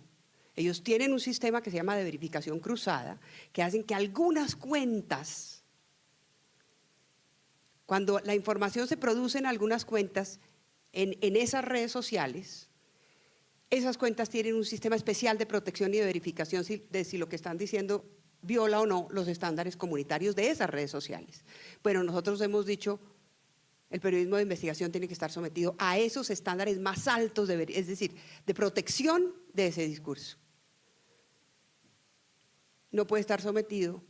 Ellos tienen un sistema que se llama de verificación cruzada, que hacen que algunas cuentas, cuando la información se produce en algunas cuentas, en esas redes sociales, esas cuentas tienen un sistema especial de protección y de verificación de si lo que están diciendo viola o no los estándares comunitarios de esas redes sociales. Bueno, nosotros hemos dicho, el periodismo de investigación tiene que estar sometido a esos estándares más altos, es decir, de protección de ese discurso. No puede estar sometido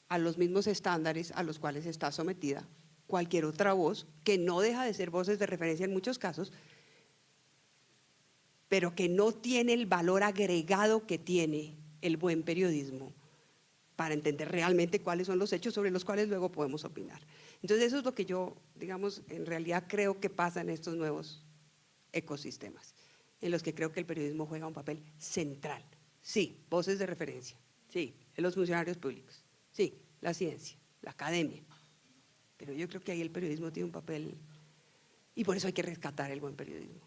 a los mismos estándares a los cuales está sometida cualquier otra voz, que no deja de ser voces de referencia en muchos casos, pero que no tiene el valor agregado que tiene el buen periodismo para entender realmente cuáles son los hechos sobre los cuales luego podemos opinar. Entonces eso es lo que yo, digamos, en realidad creo que pasa en estos nuevos ecosistemas, en los que creo que el periodismo juega un papel central. Sí, voces de referencia, sí, los funcionarios públicos, sí, la ciencia, la academia, pero yo creo que ahí el periodismo tiene un papel, y por eso hay que rescatar el buen periodismo.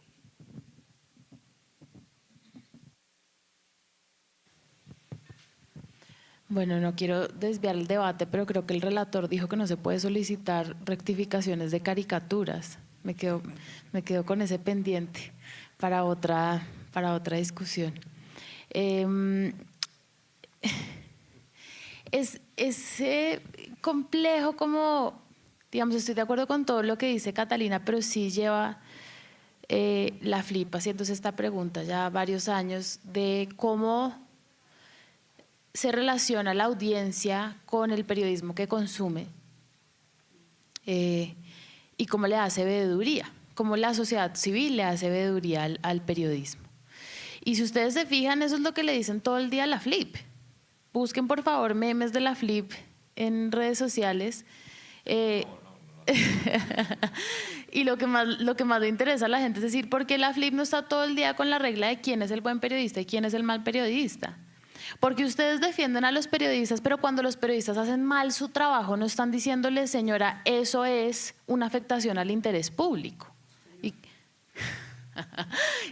Bueno, no quiero desviar el debate, pero creo que el relator dijo que no se puede solicitar rectificaciones de caricaturas. Me quedo con ese pendiente para otra discusión. Es complejo, como, digamos, estoy de acuerdo con todo lo que dice Catalina, pero sí lleva la FLIP haciéndose esta pregunta ya varios años de cómo se relaciona la audiencia con el periodismo que consume. y cómo le hace veeduría, cómo la sociedad civil le hace veeduría al periodismo. Y si ustedes se fijan, eso es lo que le dicen todo el día a la FLIP. Busquen por favor memes de la FLIP en redes sociales. Y lo que más le interesa a la gente es decir, ¿por qué la FLIP no está todo el día con la regla de quién es el buen periodista y quién es el mal periodista? Porque ustedes defienden a los periodistas, pero cuando los periodistas hacen mal su trabajo no están diciéndole, señora, eso es una afectación al interés público.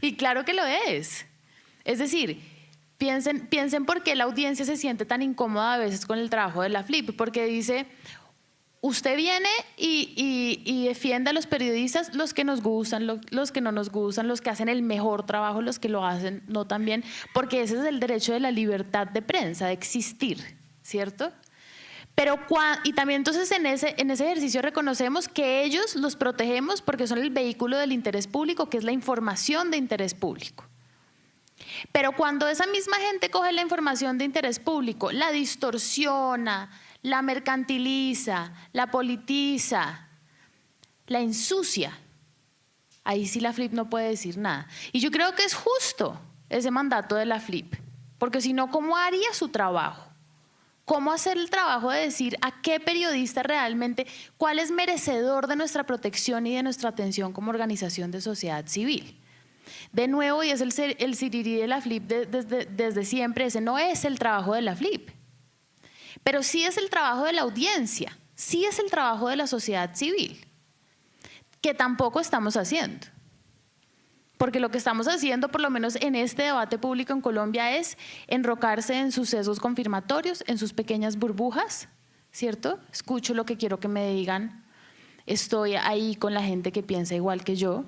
Y claro que lo es. Es decir, piensen por qué la audiencia se siente tan incómoda a veces con el trabajo de la FLIP, porque dice, usted viene y defiende a los periodistas, los que nos gustan, los que no nos gustan, los que hacen el mejor trabajo, los que lo hacen no tan bien, porque ese es el derecho de la libertad de prensa, de existir, ¿cierto? Pero y también entonces en ese ejercicio reconocemos que ellos los protegemos porque son el vehículo del interés público, que es la información de interés público. Pero cuando esa misma gente coge la información de interés público, la distorsiona, la mercantiliza, la politiza, la ensucia, ahí sí la FLIP no puede decir nada. Y yo creo que es justo ese mandato de la FLIP, porque si no, ¿cómo haría su trabajo? ¿Cómo hacer el trabajo de decir a qué periodista realmente, cuál es merecedor de nuestra protección y de nuestra atención como organización de sociedad civil? De nuevo, y es el sirirí de la FLIP desde siempre, ese no es el trabajo de la FLIP. Pero sí es el trabajo de la audiencia, sí es el trabajo de la sociedad civil, que tampoco estamos haciendo. Porque lo que estamos haciendo, por lo menos en este debate público en Colombia, es enrocarse en sus sesgos confirmatorios, en sus pequeñas burbujas, ¿cierto? Escucho lo que quiero que me digan, estoy ahí con la gente que piensa igual que yo.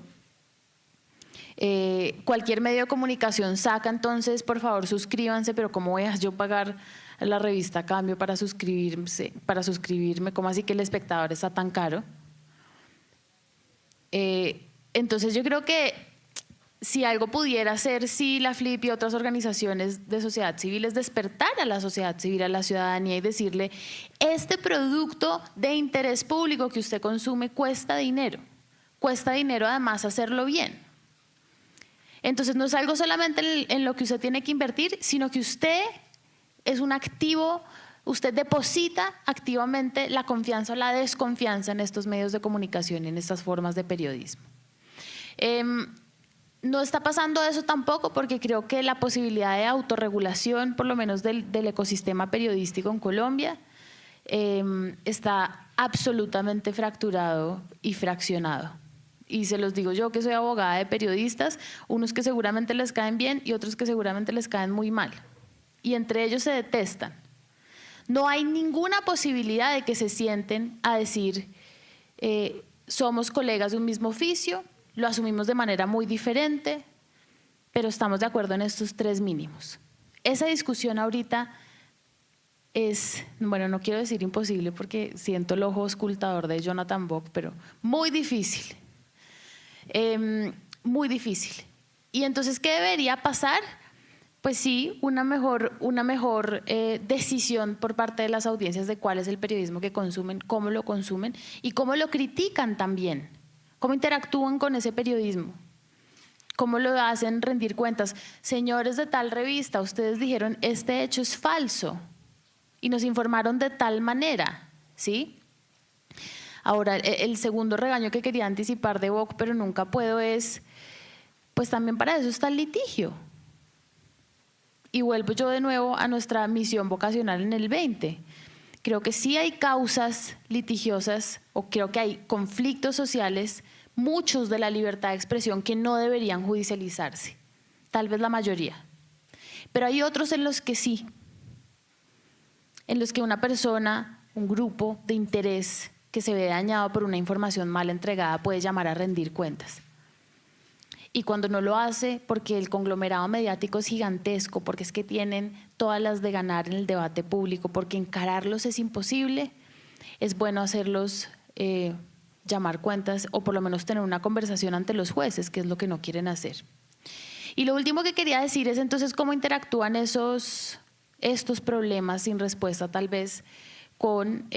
Cualquier medio de comunicación saca, entonces, por favor, suscríbanse, pero ¿cómo voy a yo pagar a la revista a cambio para suscribirme? ¿Cómo así que el espectador está tan caro? Entonces yo creo que si algo pudiera hacer, si la FLIP y otras organizaciones de sociedad civil, es despertar a la sociedad civil, a la ciudadanía y decirle, este producto de interés público que usted consume cuesta dinero además hacerlo bien. Entonces no es algo solamente en lo que usted tiene que invertir, sino que usted es un activo, usted deposita activamente la confianza o la desconfianza en estos medios de comunicación y en estas formas de periodismo. No está pasando eso tampoco porque creo que la posibilidad de autorregulación, por lo menos del ecosistema periodístico en Colombia, está absolutamente fracturado y fraccionado. Y se los digo yo que soy abogada de periodistas, unos que seguramente les caen bien y otros que seguramente les caen muy mal. Y entre ellos se detestan. No hay ninguna posibilidad de que se sienten a decir, somos colegas de un mismo oficio, lo asumimos de manera muy diferente, pero estamos de acuerdo en estos 3 mínimos. Esa discusión ahorita es, bueno, no quiero decir imposible porque siento el ojo auscultador de Jonathan Bock, pero muy difícil. Muy difícil. Y entonces, ¿qué debería pasar? Pues sí, una mejor decisión por parte de las audiencias de cuál es el periodismo que consumen, cómo lo consumen y cómo lo critican también, cómo interactúan con ese periodismo, cómo lo hacen rendir cuentas. Señores de tal revista, ustedes dijeron este hecho es falso y nos informaron de tal manera, ¿sí? Ahora, el segundo regaño que quería anticipar de Bock, pero nunca puedo, es, pues también para eso está el litigio. Y vuelvo yo de nuevo a nuestra misión vocacional en el 20. Creo que sí hay causas litigiosas o creo que hay conflictos sociales, muchos de la libertad de expresión que no deberían judicializarse, tal vez la mayoría. Pero hay otros en los que sí, en los que una persona, un grupo de interés que se ve dañado por una información mal entregada puede llamar a rendir cuentas. Y cuando no lo hace, porque el conglomerado mediático es gigantesco, porque es que tienen todas las de ganar en el debate público, porque encararlos es imposible, es bueno hacerlos llamar cuentas o por lo menos tener una conversación ante los jueces, que es lo que no quieren hacer. Y lo último que quería decir es entonces cómo interactúan estos problemas sin respuesta tal vez con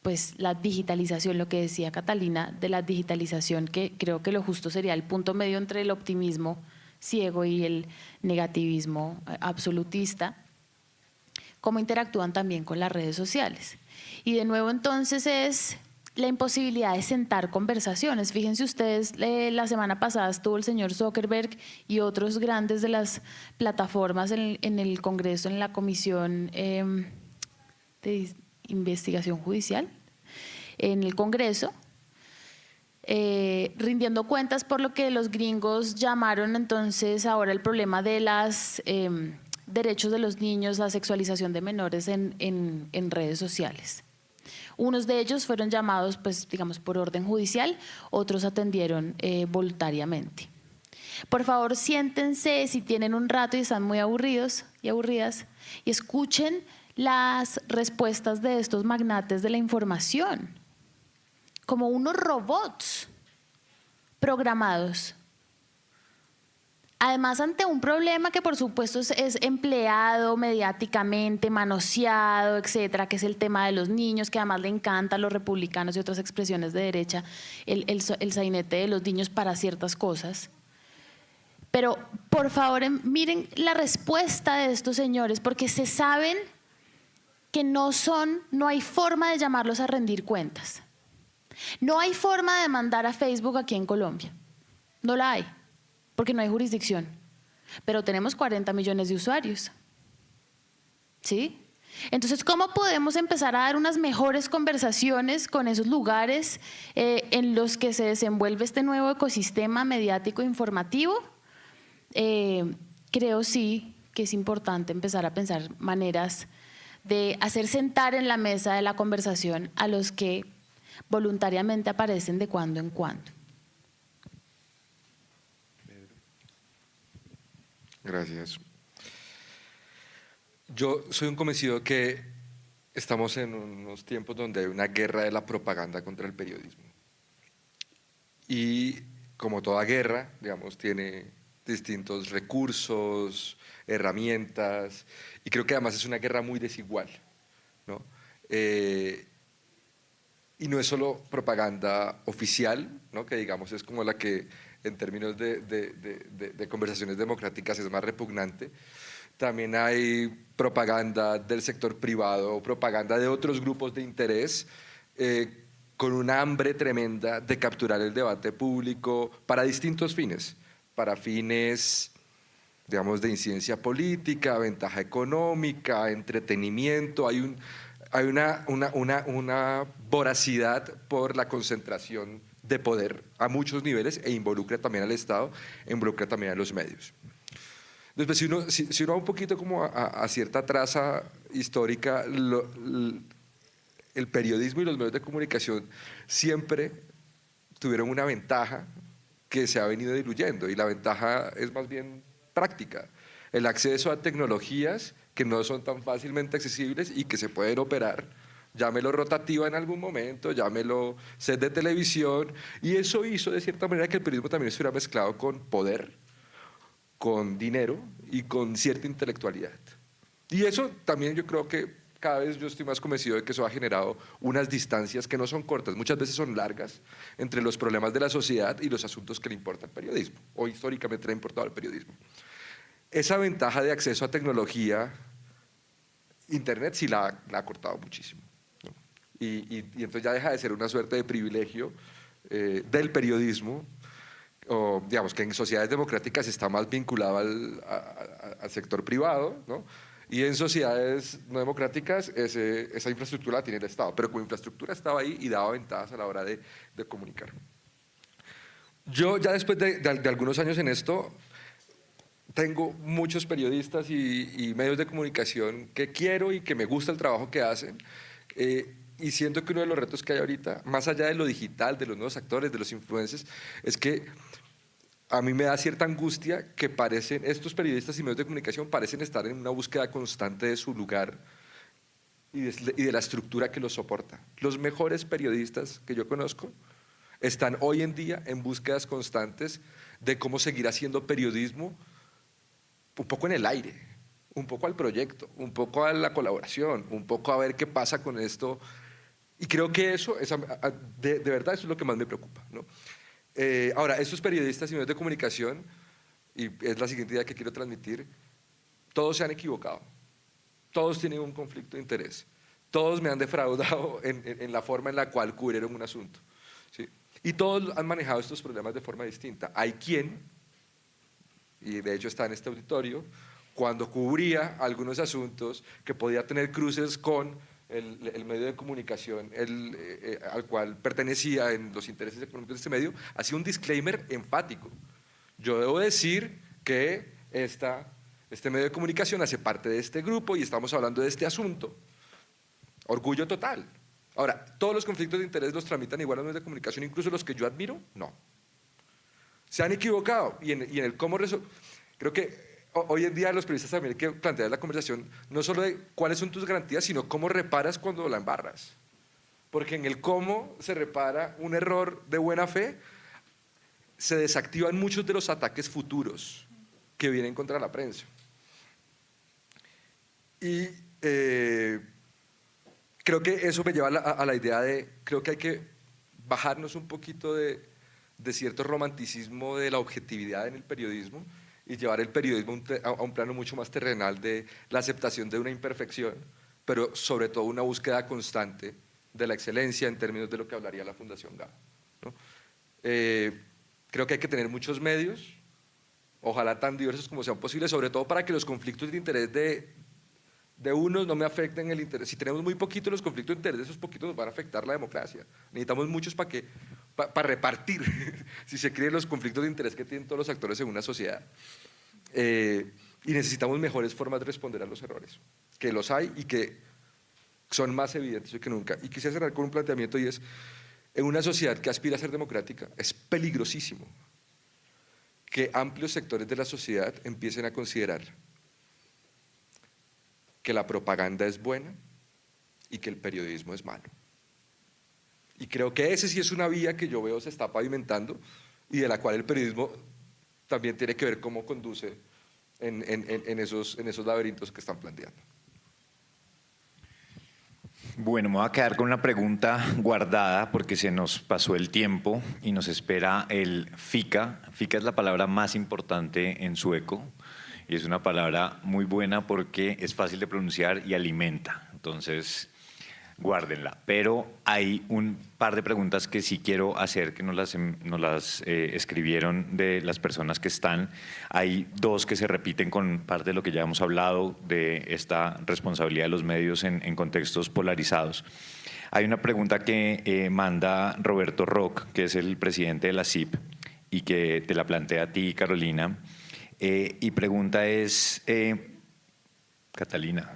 pues la digitalización, lo que decía Catalina de la digitalización, que creo que lo justo sería el punto medio entre el optimismo ciego y el negativismo absolutista, cómo interactúan también con las redes sociales. Y de nuevo entonces es la imposibilidad de sentar conversaciones. Fíjense ustedes, la semana pasada estuvo el señor Zuckerberg y otros grandes de las plataformas en el Congreso, en la Comisión de Investigación Judicial, en el Congreso, rindiendo cuentas por lo que los gringos llamaron entonces ahora el problema de los derechos de los niños, la sexualización de menores en redes sociales. Unos de ellos fueron llamados, pues, digamos, por orden judicial, otros atendieron voluntariamente. Por favor, siéntense si tienen un rato y están muy aburridos y aburridas y escuchen las respuestas de estos magnates de la información, como unos robots programados. Además, ante un problema que por supuesto es empleado mediáticamente, manoseado, etcétera, que es el tema de los niños, que además le encanta a los republicanos y otras expresiones de derecha, el sainete de los niños para ciertas cosas. Pero por favor, miren la respuesta de estos señores, porque se saben que no hay forma de llamarlos a rendir cuentas. No hay forma de mandar a Facebook aquí en Colombia. No la hay, porque no hay jurisdicción. Pero tenemos 40 millones de usuarios. ¿Sí? Entonces, ¿cómo podemos empezar a dar unas mejores conversaciones con esos lugares en los que se desenvuelve este nuevo ecosistema mediático informativo? Creo sí que es importante empezar a pensar maneras de hacer sentar en la mesa de la conversación a los que voluntariamente aparecen de cuando en cuando. Gracias. Yo soy un convencido que estamos en unos tiempos donde hay una guerra de la propaganda contra el periodismo. Y como toda guerra, digamos, tiene distintos recursos, herramientas, y creo que además es una guerra muy desigual, ¿no? Y no es solo propaganda oficial, ¿no? Que digamos es como la que en términos de conversaciones democráticas es más repugnante. También hay propaganda del sector privado, propaganda de otros grupos de interés, con una hambre tremenda de capturar el debate público para distintos fines, para fines, digamos, de incidencia política, ventaja económica, entretenimiento. Hay una voracidad por la concentración de poder a muchos niveles e involucra también al Estado, involucra también a los medios. Entonces, si uno va un poquito como a cierta traza histórica, el periodismo y los medios de comunicación siempre tuvieron una ventaja que se ha venido diluyendo, y la ventaja es más bien práctica. El acceso a tecnologías que no son tan fácilmente accesibles y que se pueden operar, llámelo rotativa en algún momento, llámelo set de televisión, y eso hizo de cierta manera que el periodismo también estuviera mezclado con poder, con dinero y con cierta intelectualidad. Y eso también yo creo que cada vez yo estoy más convencido de que eso ha generado unas distancias que no son cortas, muchas veces son largas, entre los problemas de la sociedad y los asuntos que le importa al periodismo, o históricamente le ha importado al periodismo. Esa ventaja de acceso a tecnología, Internet sí la ha cortado muchísimo, ¿no? Y entonces ya deja de ser una suerte de privilegio del periodismo, o digamos que en sociedades democráticas está más vinculado al sector privado, ¿no? Y en sociedades no democráticas esa infraestructura la tiene el Estado, pero como infraestructura estaba ahí y daba ventajas a la hora de comunicar. Yo ya después de algunos años en esto, tengo muchos periodistas y medios de comunicación que quiero y que me gusta el trabajo que hacen, y siento que uno de los retos que hay ahorita, más allá de lo digital, de los nuevos actores, de los influencers, es que a mí me da cierta angustia que estos periodistas y medios de comunicación parecen estar en una búsqueda constante de su lugar y de la estructura que los soporta. Los mejores periodistas que yo conozco están hoy en día en búsquedas constantes de cómo seguir haciendo periodismo un poco en el aire, un poco al proyecto, un poco a la colaboración, un poco a ver qué pasa con esto Y creo que eso, de verdad, eso es lo que más me preocupa, ¿no? Ahora, estos periodistas y medios de comunicación, y es la siguiente idea que quiero transmitir, todos se han equivocado, todos tienen un conflicto de interés, todos me han defraudado en la forma en la cual cubrieron un asunto, ¿sí? Y todos han manejado estos problemas de forma distinta. Hay quien, y de hecho está en este auditorio, cuando cubría algunos asuntos que podía tener cruces con el medio de comunicación al cual pertenecía en los intereses económicos de este medio, hacía un disclaimer enfático. Yo debo decir que este medio de comunicación hace parte de este grupo y estamos hablando de este asunto. Orgullo total. Ahora, ¿todos los conflictos de interés los tramitan igual los medios de comunicación, incluso los que yo admiro? No. Se han equivocado y en el cómo resolver. Creo que hoy en día los periodistas también hay que plantear la conversación no solo de cuáles son tus garantías, sino cómo reparas cuando la embarras. Porque en el cómo se repara un error de buena fe, se desactivan muchos de los ataques futuros que vienen contra la prensa. Y creo que eso me lleva a la idea de, creo que hay que bajarnos un poquito de cierto romanticismo de la objetividad en el periodismo y llevar el periodismo a un plano mucho más terrenal de la aceptación de una imperfección, pero sobre todo una búsqueda constante de la excelencia en términos de lo que hablaría la Fundación GAO, ¿no? Creo que hay que tener muchos medios, ojalá tan diversos como sean posibles, sobre todo para que los conflictos de interés de unos no me afecten el interés. Si tenemos muy poquitos los conflictos de interés, esos poquitos nos van a afectar la democracia. Necesitamos muchos para repartir, si se creen los conflictos de interés que tienen todos los actores en una sociedad. Y necesitamos mejores formas de responder a los errores, que los hay y que son más evidentes hoy que nunca. Y quisiera cerrar con un planteamiento y es, en una sociedad que aspira a ser democrática, es peligrosísimo que amplios sectores de la sociedad empiecen a considerar que la propaganda es buena y que el periodismo es malo. Y creo que ese sí es una vía que yo veo se está pavimentando y de la cual el periodismo también tiene que ver cómo conduce en esos laberintos que están planteando. Bueno, me voy a quedar con una pregunta guardada porque se nos pasó el tiempo y nos espera el fika. Fika es la palabra más importante en sueco y es una palabra muy buena porque es fácil de pronunciar y alimenta. Entonces, guárdenla. Pero hay un par de preguntas que sí quiero hacer, que nos las escribieron de las personas que están. Hay dos que se repiten con parte de lo que ya hemos hablado de esta responsabilidad de los medios en contextos polarizados. Hay una pregunta que manda Roberto Rock, que es el presidente de la CIP, y que te la plantea a ti, Carolina. Y pregunta es, Catalina.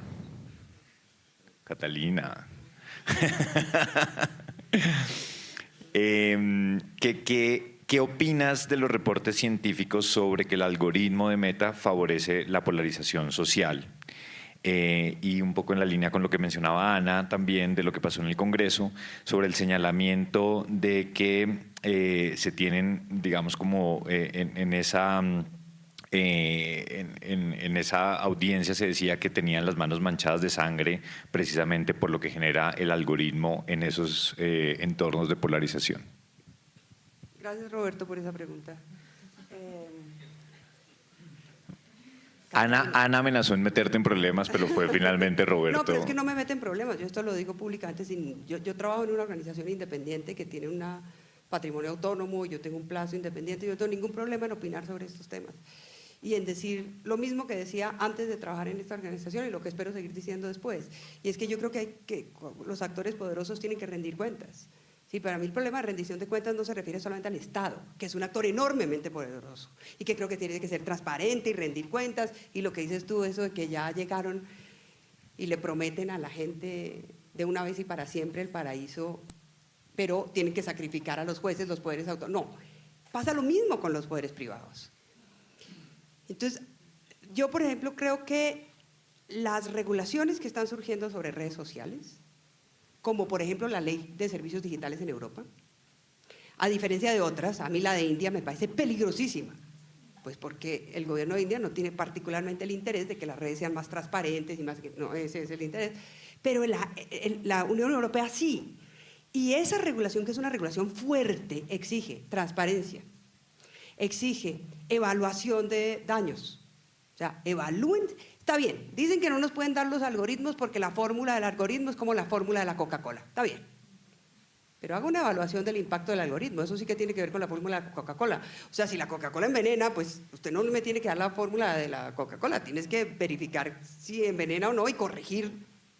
¿Qué opinas de los reportes científicos sobre que el algoritmo de Meta favorece la polarización social? Y un poco en la línea con lo que mencionaba Ana también de lo que pasó en el Congreso, sobre el señalamiento de que se tienen, digamos, como en esa audiencia se decía que tenían las manos manchadas de sangre precisamente por lo que genera el algoritmo en esos entornos de polarización. Gracias, Roberto, por esa pregunta. Ana amenazó en meterte en problemas, pero fue finalmente Roberto. No, pero es que no me mete en problemas. Yo esto lo digo públicamente. Yo trabajo en una organización independiente que tiene un patrimonio autónomo, yo tengo un plazo independiente, yo no tengo ningún problema en opinar sobre estos temas. Y en decir lo mismo que decía antes de trabajar en esta organización y lo que espero seguir diciendo después. Y es que yo creo que los actores poderosos tienen que rendir cuentas. Sí, para mí el problema de rendición de cuentas no se refiere solamente al Estado, que es un actor enormemente poderoso y que creo que tiene que ser transparente y rendir cuentas. Y lo que dices tú, eso de que ya llegaron y le prometen a la gente de una vez y para siempre el paraíso, pero tienen que sacrificar a los jueces, los poderes autónomos. No, pasa lo mismo con los poderes privados. Entonces, yo, por ejemplo, creo que las regulaciones que están surgiendo sobre redes sociales, como por ejemplo la ley de servicios digitales en Europa, a diferencia de otras, a mí la de India me parece peligrosísima, pues porque el gobierno de India no tiene particularmente el interés de que las redes sean más transparentes y más, no, ese es el interés, pero la Unión Europea sí. Y esa regulación, que es una regulación fuerte, exige transparencia, exige evaluación de daños. O sea, evalúen, está bien, dicen que no nos pueden dar los algoritmos porque la fórmula del algoritmo es como la fórmula de la Coca-Cola, está bien. Pero haga una evaluación del impacto del algoritmo, eso sí que tiene que ver con la fórmula de la Coca-Cola. O sea, si la Coca-Cola envenena, pues usted no me tiene que dar la fórmula de la Coca-Cola, tienes que verificar si envenena o no y corregir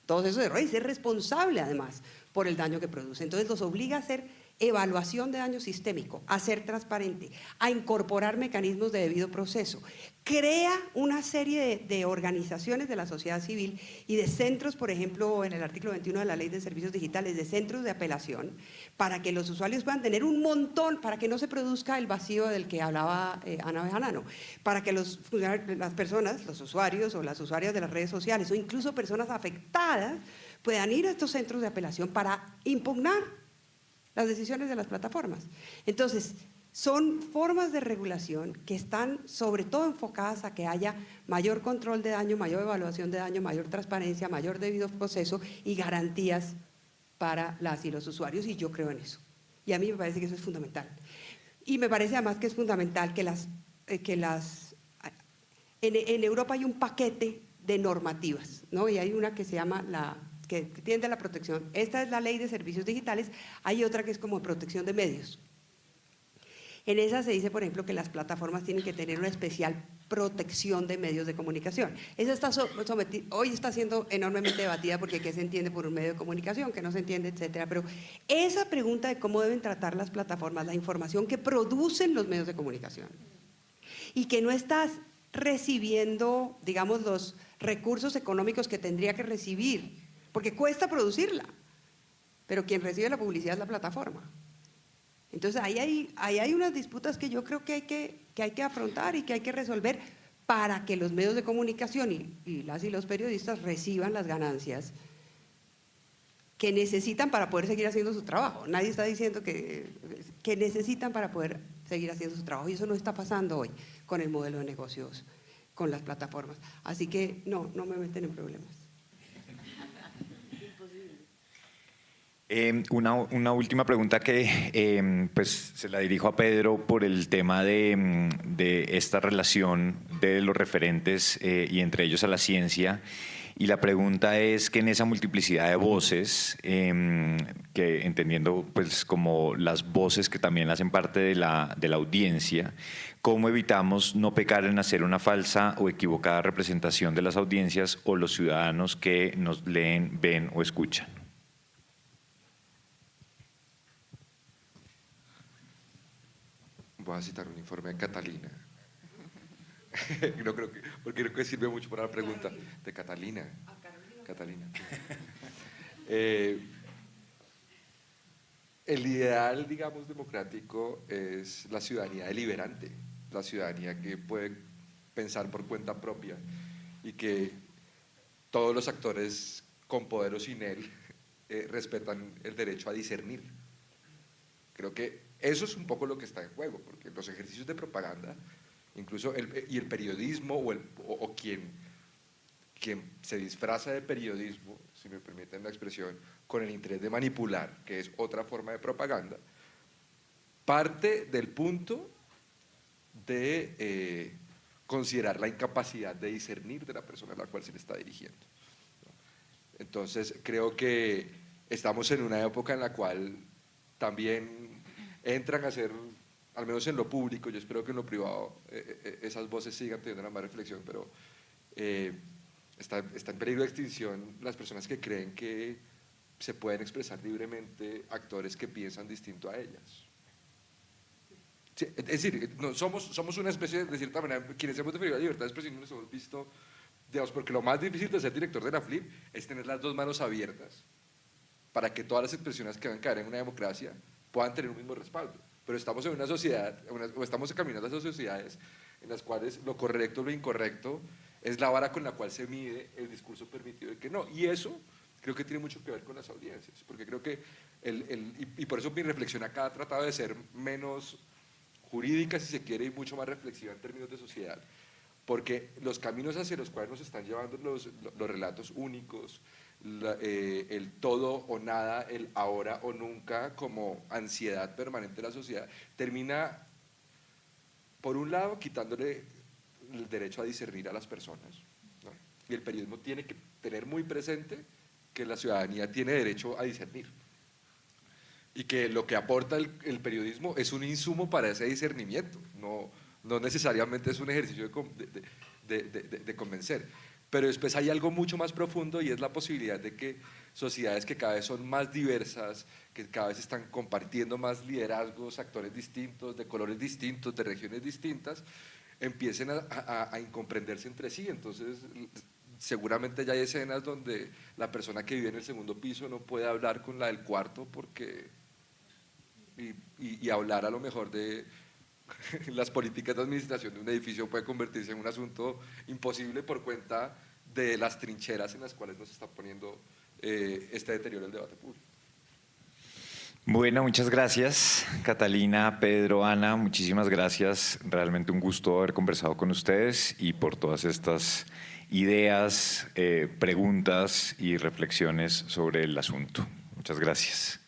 todos esos errores y ser responsable además por el daño que produce. Entonces los obliga a hacer evaluación de daño sistémico, a ser transparente, a incorporar mecanismos de debido proceso. Crea una serie de organizaciones de la sociedad civil y de centros, por ejemplo, en el artículo 21 de la Ley de Servicios Digitales, de centros de apelación, para que los usuarios puedan tener un montón, para que no se produzca el vacío del que hablaba Ana Bejarano, para que las personas, los usuarios o las usuarias de las redes sociales o incluso personas afectadas puedan ir a estos centros de apelación para impugnar las decisiones de las plataformas. Entonces, son formas de regulación que están sobre todo enfocadas a que haya mayor control de daño, mayor evaluación de daño, mayor transparencia, mayor debido proceso y garantías para las y los usuarios, y yo creo en eso. Y a mí me parece que eso es fundamental. Y me parece además que es fundamental que en Europa hay un paquete de normativas, ¿no? Y hay una que se llama que tiende a la protección. Esta es la Ley de Servicios Digitales, hay otra que es como protección de medios. En esa se dice, por ejemplo, que las plataformas tienen que tener una especial protección de medios de comunicación. Esa está hoy está siendo enormemente debatida porque qué se entiende por un medio de comunicación, qué no se entiende, etcétera. Pero esa pregunta de cómo deben tratar las plataformas la información que producen los medios de comunicación y que no estás recibiendo, digamos, los recursos económicos que tendría que recibir, porque cuesta producirla, pero quien recibe la publicidad es la plataforma. Entonces ahí hay unas disputas que yo creo que hay que afrontar y que hay que resolver para que los medios de comunicación y los periodistas reciban las ganancias que necesitan para poder seguir haciendo su trabajo. Nadie está diciendo que necesitan para poder seguir haciendo su trabajo, y eso no está pasando hoy con el modelo de negocios, con las plataformas. Así que no me meten en problemas. Una última pregunta que pues se la dirijo a Pedro por el tema de esta relación de los referentes y entre ellos a la ciencia. Y la pregunta es que en esa multiplicidad de voces, que entendiendo pues como las voces que también hacen parte de la audiencia, ¿cómo evitamos no pecar en hacer una falsa o equivocada representación de las audiencias o los ciudadanos que nos leen, ven o escuchan? Voy a citar un informe de Catalina. No porque creo que sirve mucho para la pregunta de Catalina. Catalina. El ideal, digamos, democrático es la ciudadanía deliberante, la ciudadanía que puede pensar por cuenta propia y que todos los actores con poder o sin él respetan el derecho a discernir. Creo que eso es un poco lo que está en juego, porque los ejercicios de propaganda, incluso el periodismo o quien se disfraza de periodismo, si me permiten la expresión, con el interés de manipular, que es otra forma de propaganda, parte del punto de considerar la incapacidad de discernir de la persona a la cual se le está dirigiendo. Entonces, creo que estamos en una época en la cual también entran a ser, al menos en lo público, yo espero que en lo privado esas voces sigan teniendo una más reflexión, pero está en peligro de extinción las personas que creen que se pueden expresar libremente actores que piensan distinto a ellas. Sí, es decir, no, somos una especie, de cierta manera, quienes hemos defendido la libertad de expresión nos hemos visto, digamos, porque lo más difícil de ser director de la FLIP es tener las dos manos abiertas para que todas las expresiones que van a caer en una democracia puedan tener un mismo respaldo. Pero estamos en una sociedad, o estamos caminando hacia sociedades en las cuales lo correcto o lo incorrecto es la vara con la cual se mide el discurso permitido y que no. Y eso creo que tiene mucho que ver con las audiencias, porque creo que, y por eso mi reflexión acá ha tratado de ser menos jurídica, si se quiere, y mucho más reflexiva en términos de sociedad, porque los caminos hacia los cuales nos están llevando los relatos únicos, el todo o nada, el ahora o nunca como ansiedad permanente de la sociedad, termina, por un lado, quitándole el derecho a discernir a las personas, ¿no? Y el periodismo tiene que tener muy presente que la ciudadanía tiene derecho a discernir y que lo que aporta el periodismo es un insumo para ese discernimiento, no necesariamente es un ejercicio de convencer. Pero después hay algo mucho más profundo y es la posibilidad de que sociedades que cada vez son más diversas, que cada vez están compartiendo más liderazgos, actores distintos, de colores distintos, de regiones distintas, empiecen a incomprenderse entre sí. Entonces, seguramente ya hay escenas donde la persona que vive en el segundo piso no puede hablar con la del cuarto porque y hablar a lo mejor de las políticas de administración de un edificio puede convertirse en un asunto imposible por cuenta de las trincheras en las cuales nos está poniendo este deterioro del debate público. Bueno, muchas gracias, Catalina, Pedro, Ana, muchísimas gracias. Realmente un gusto haber conversado con ustedes y por todas estas ideas, preguntas y reflexiones sobre el asunto. Muchas gracias.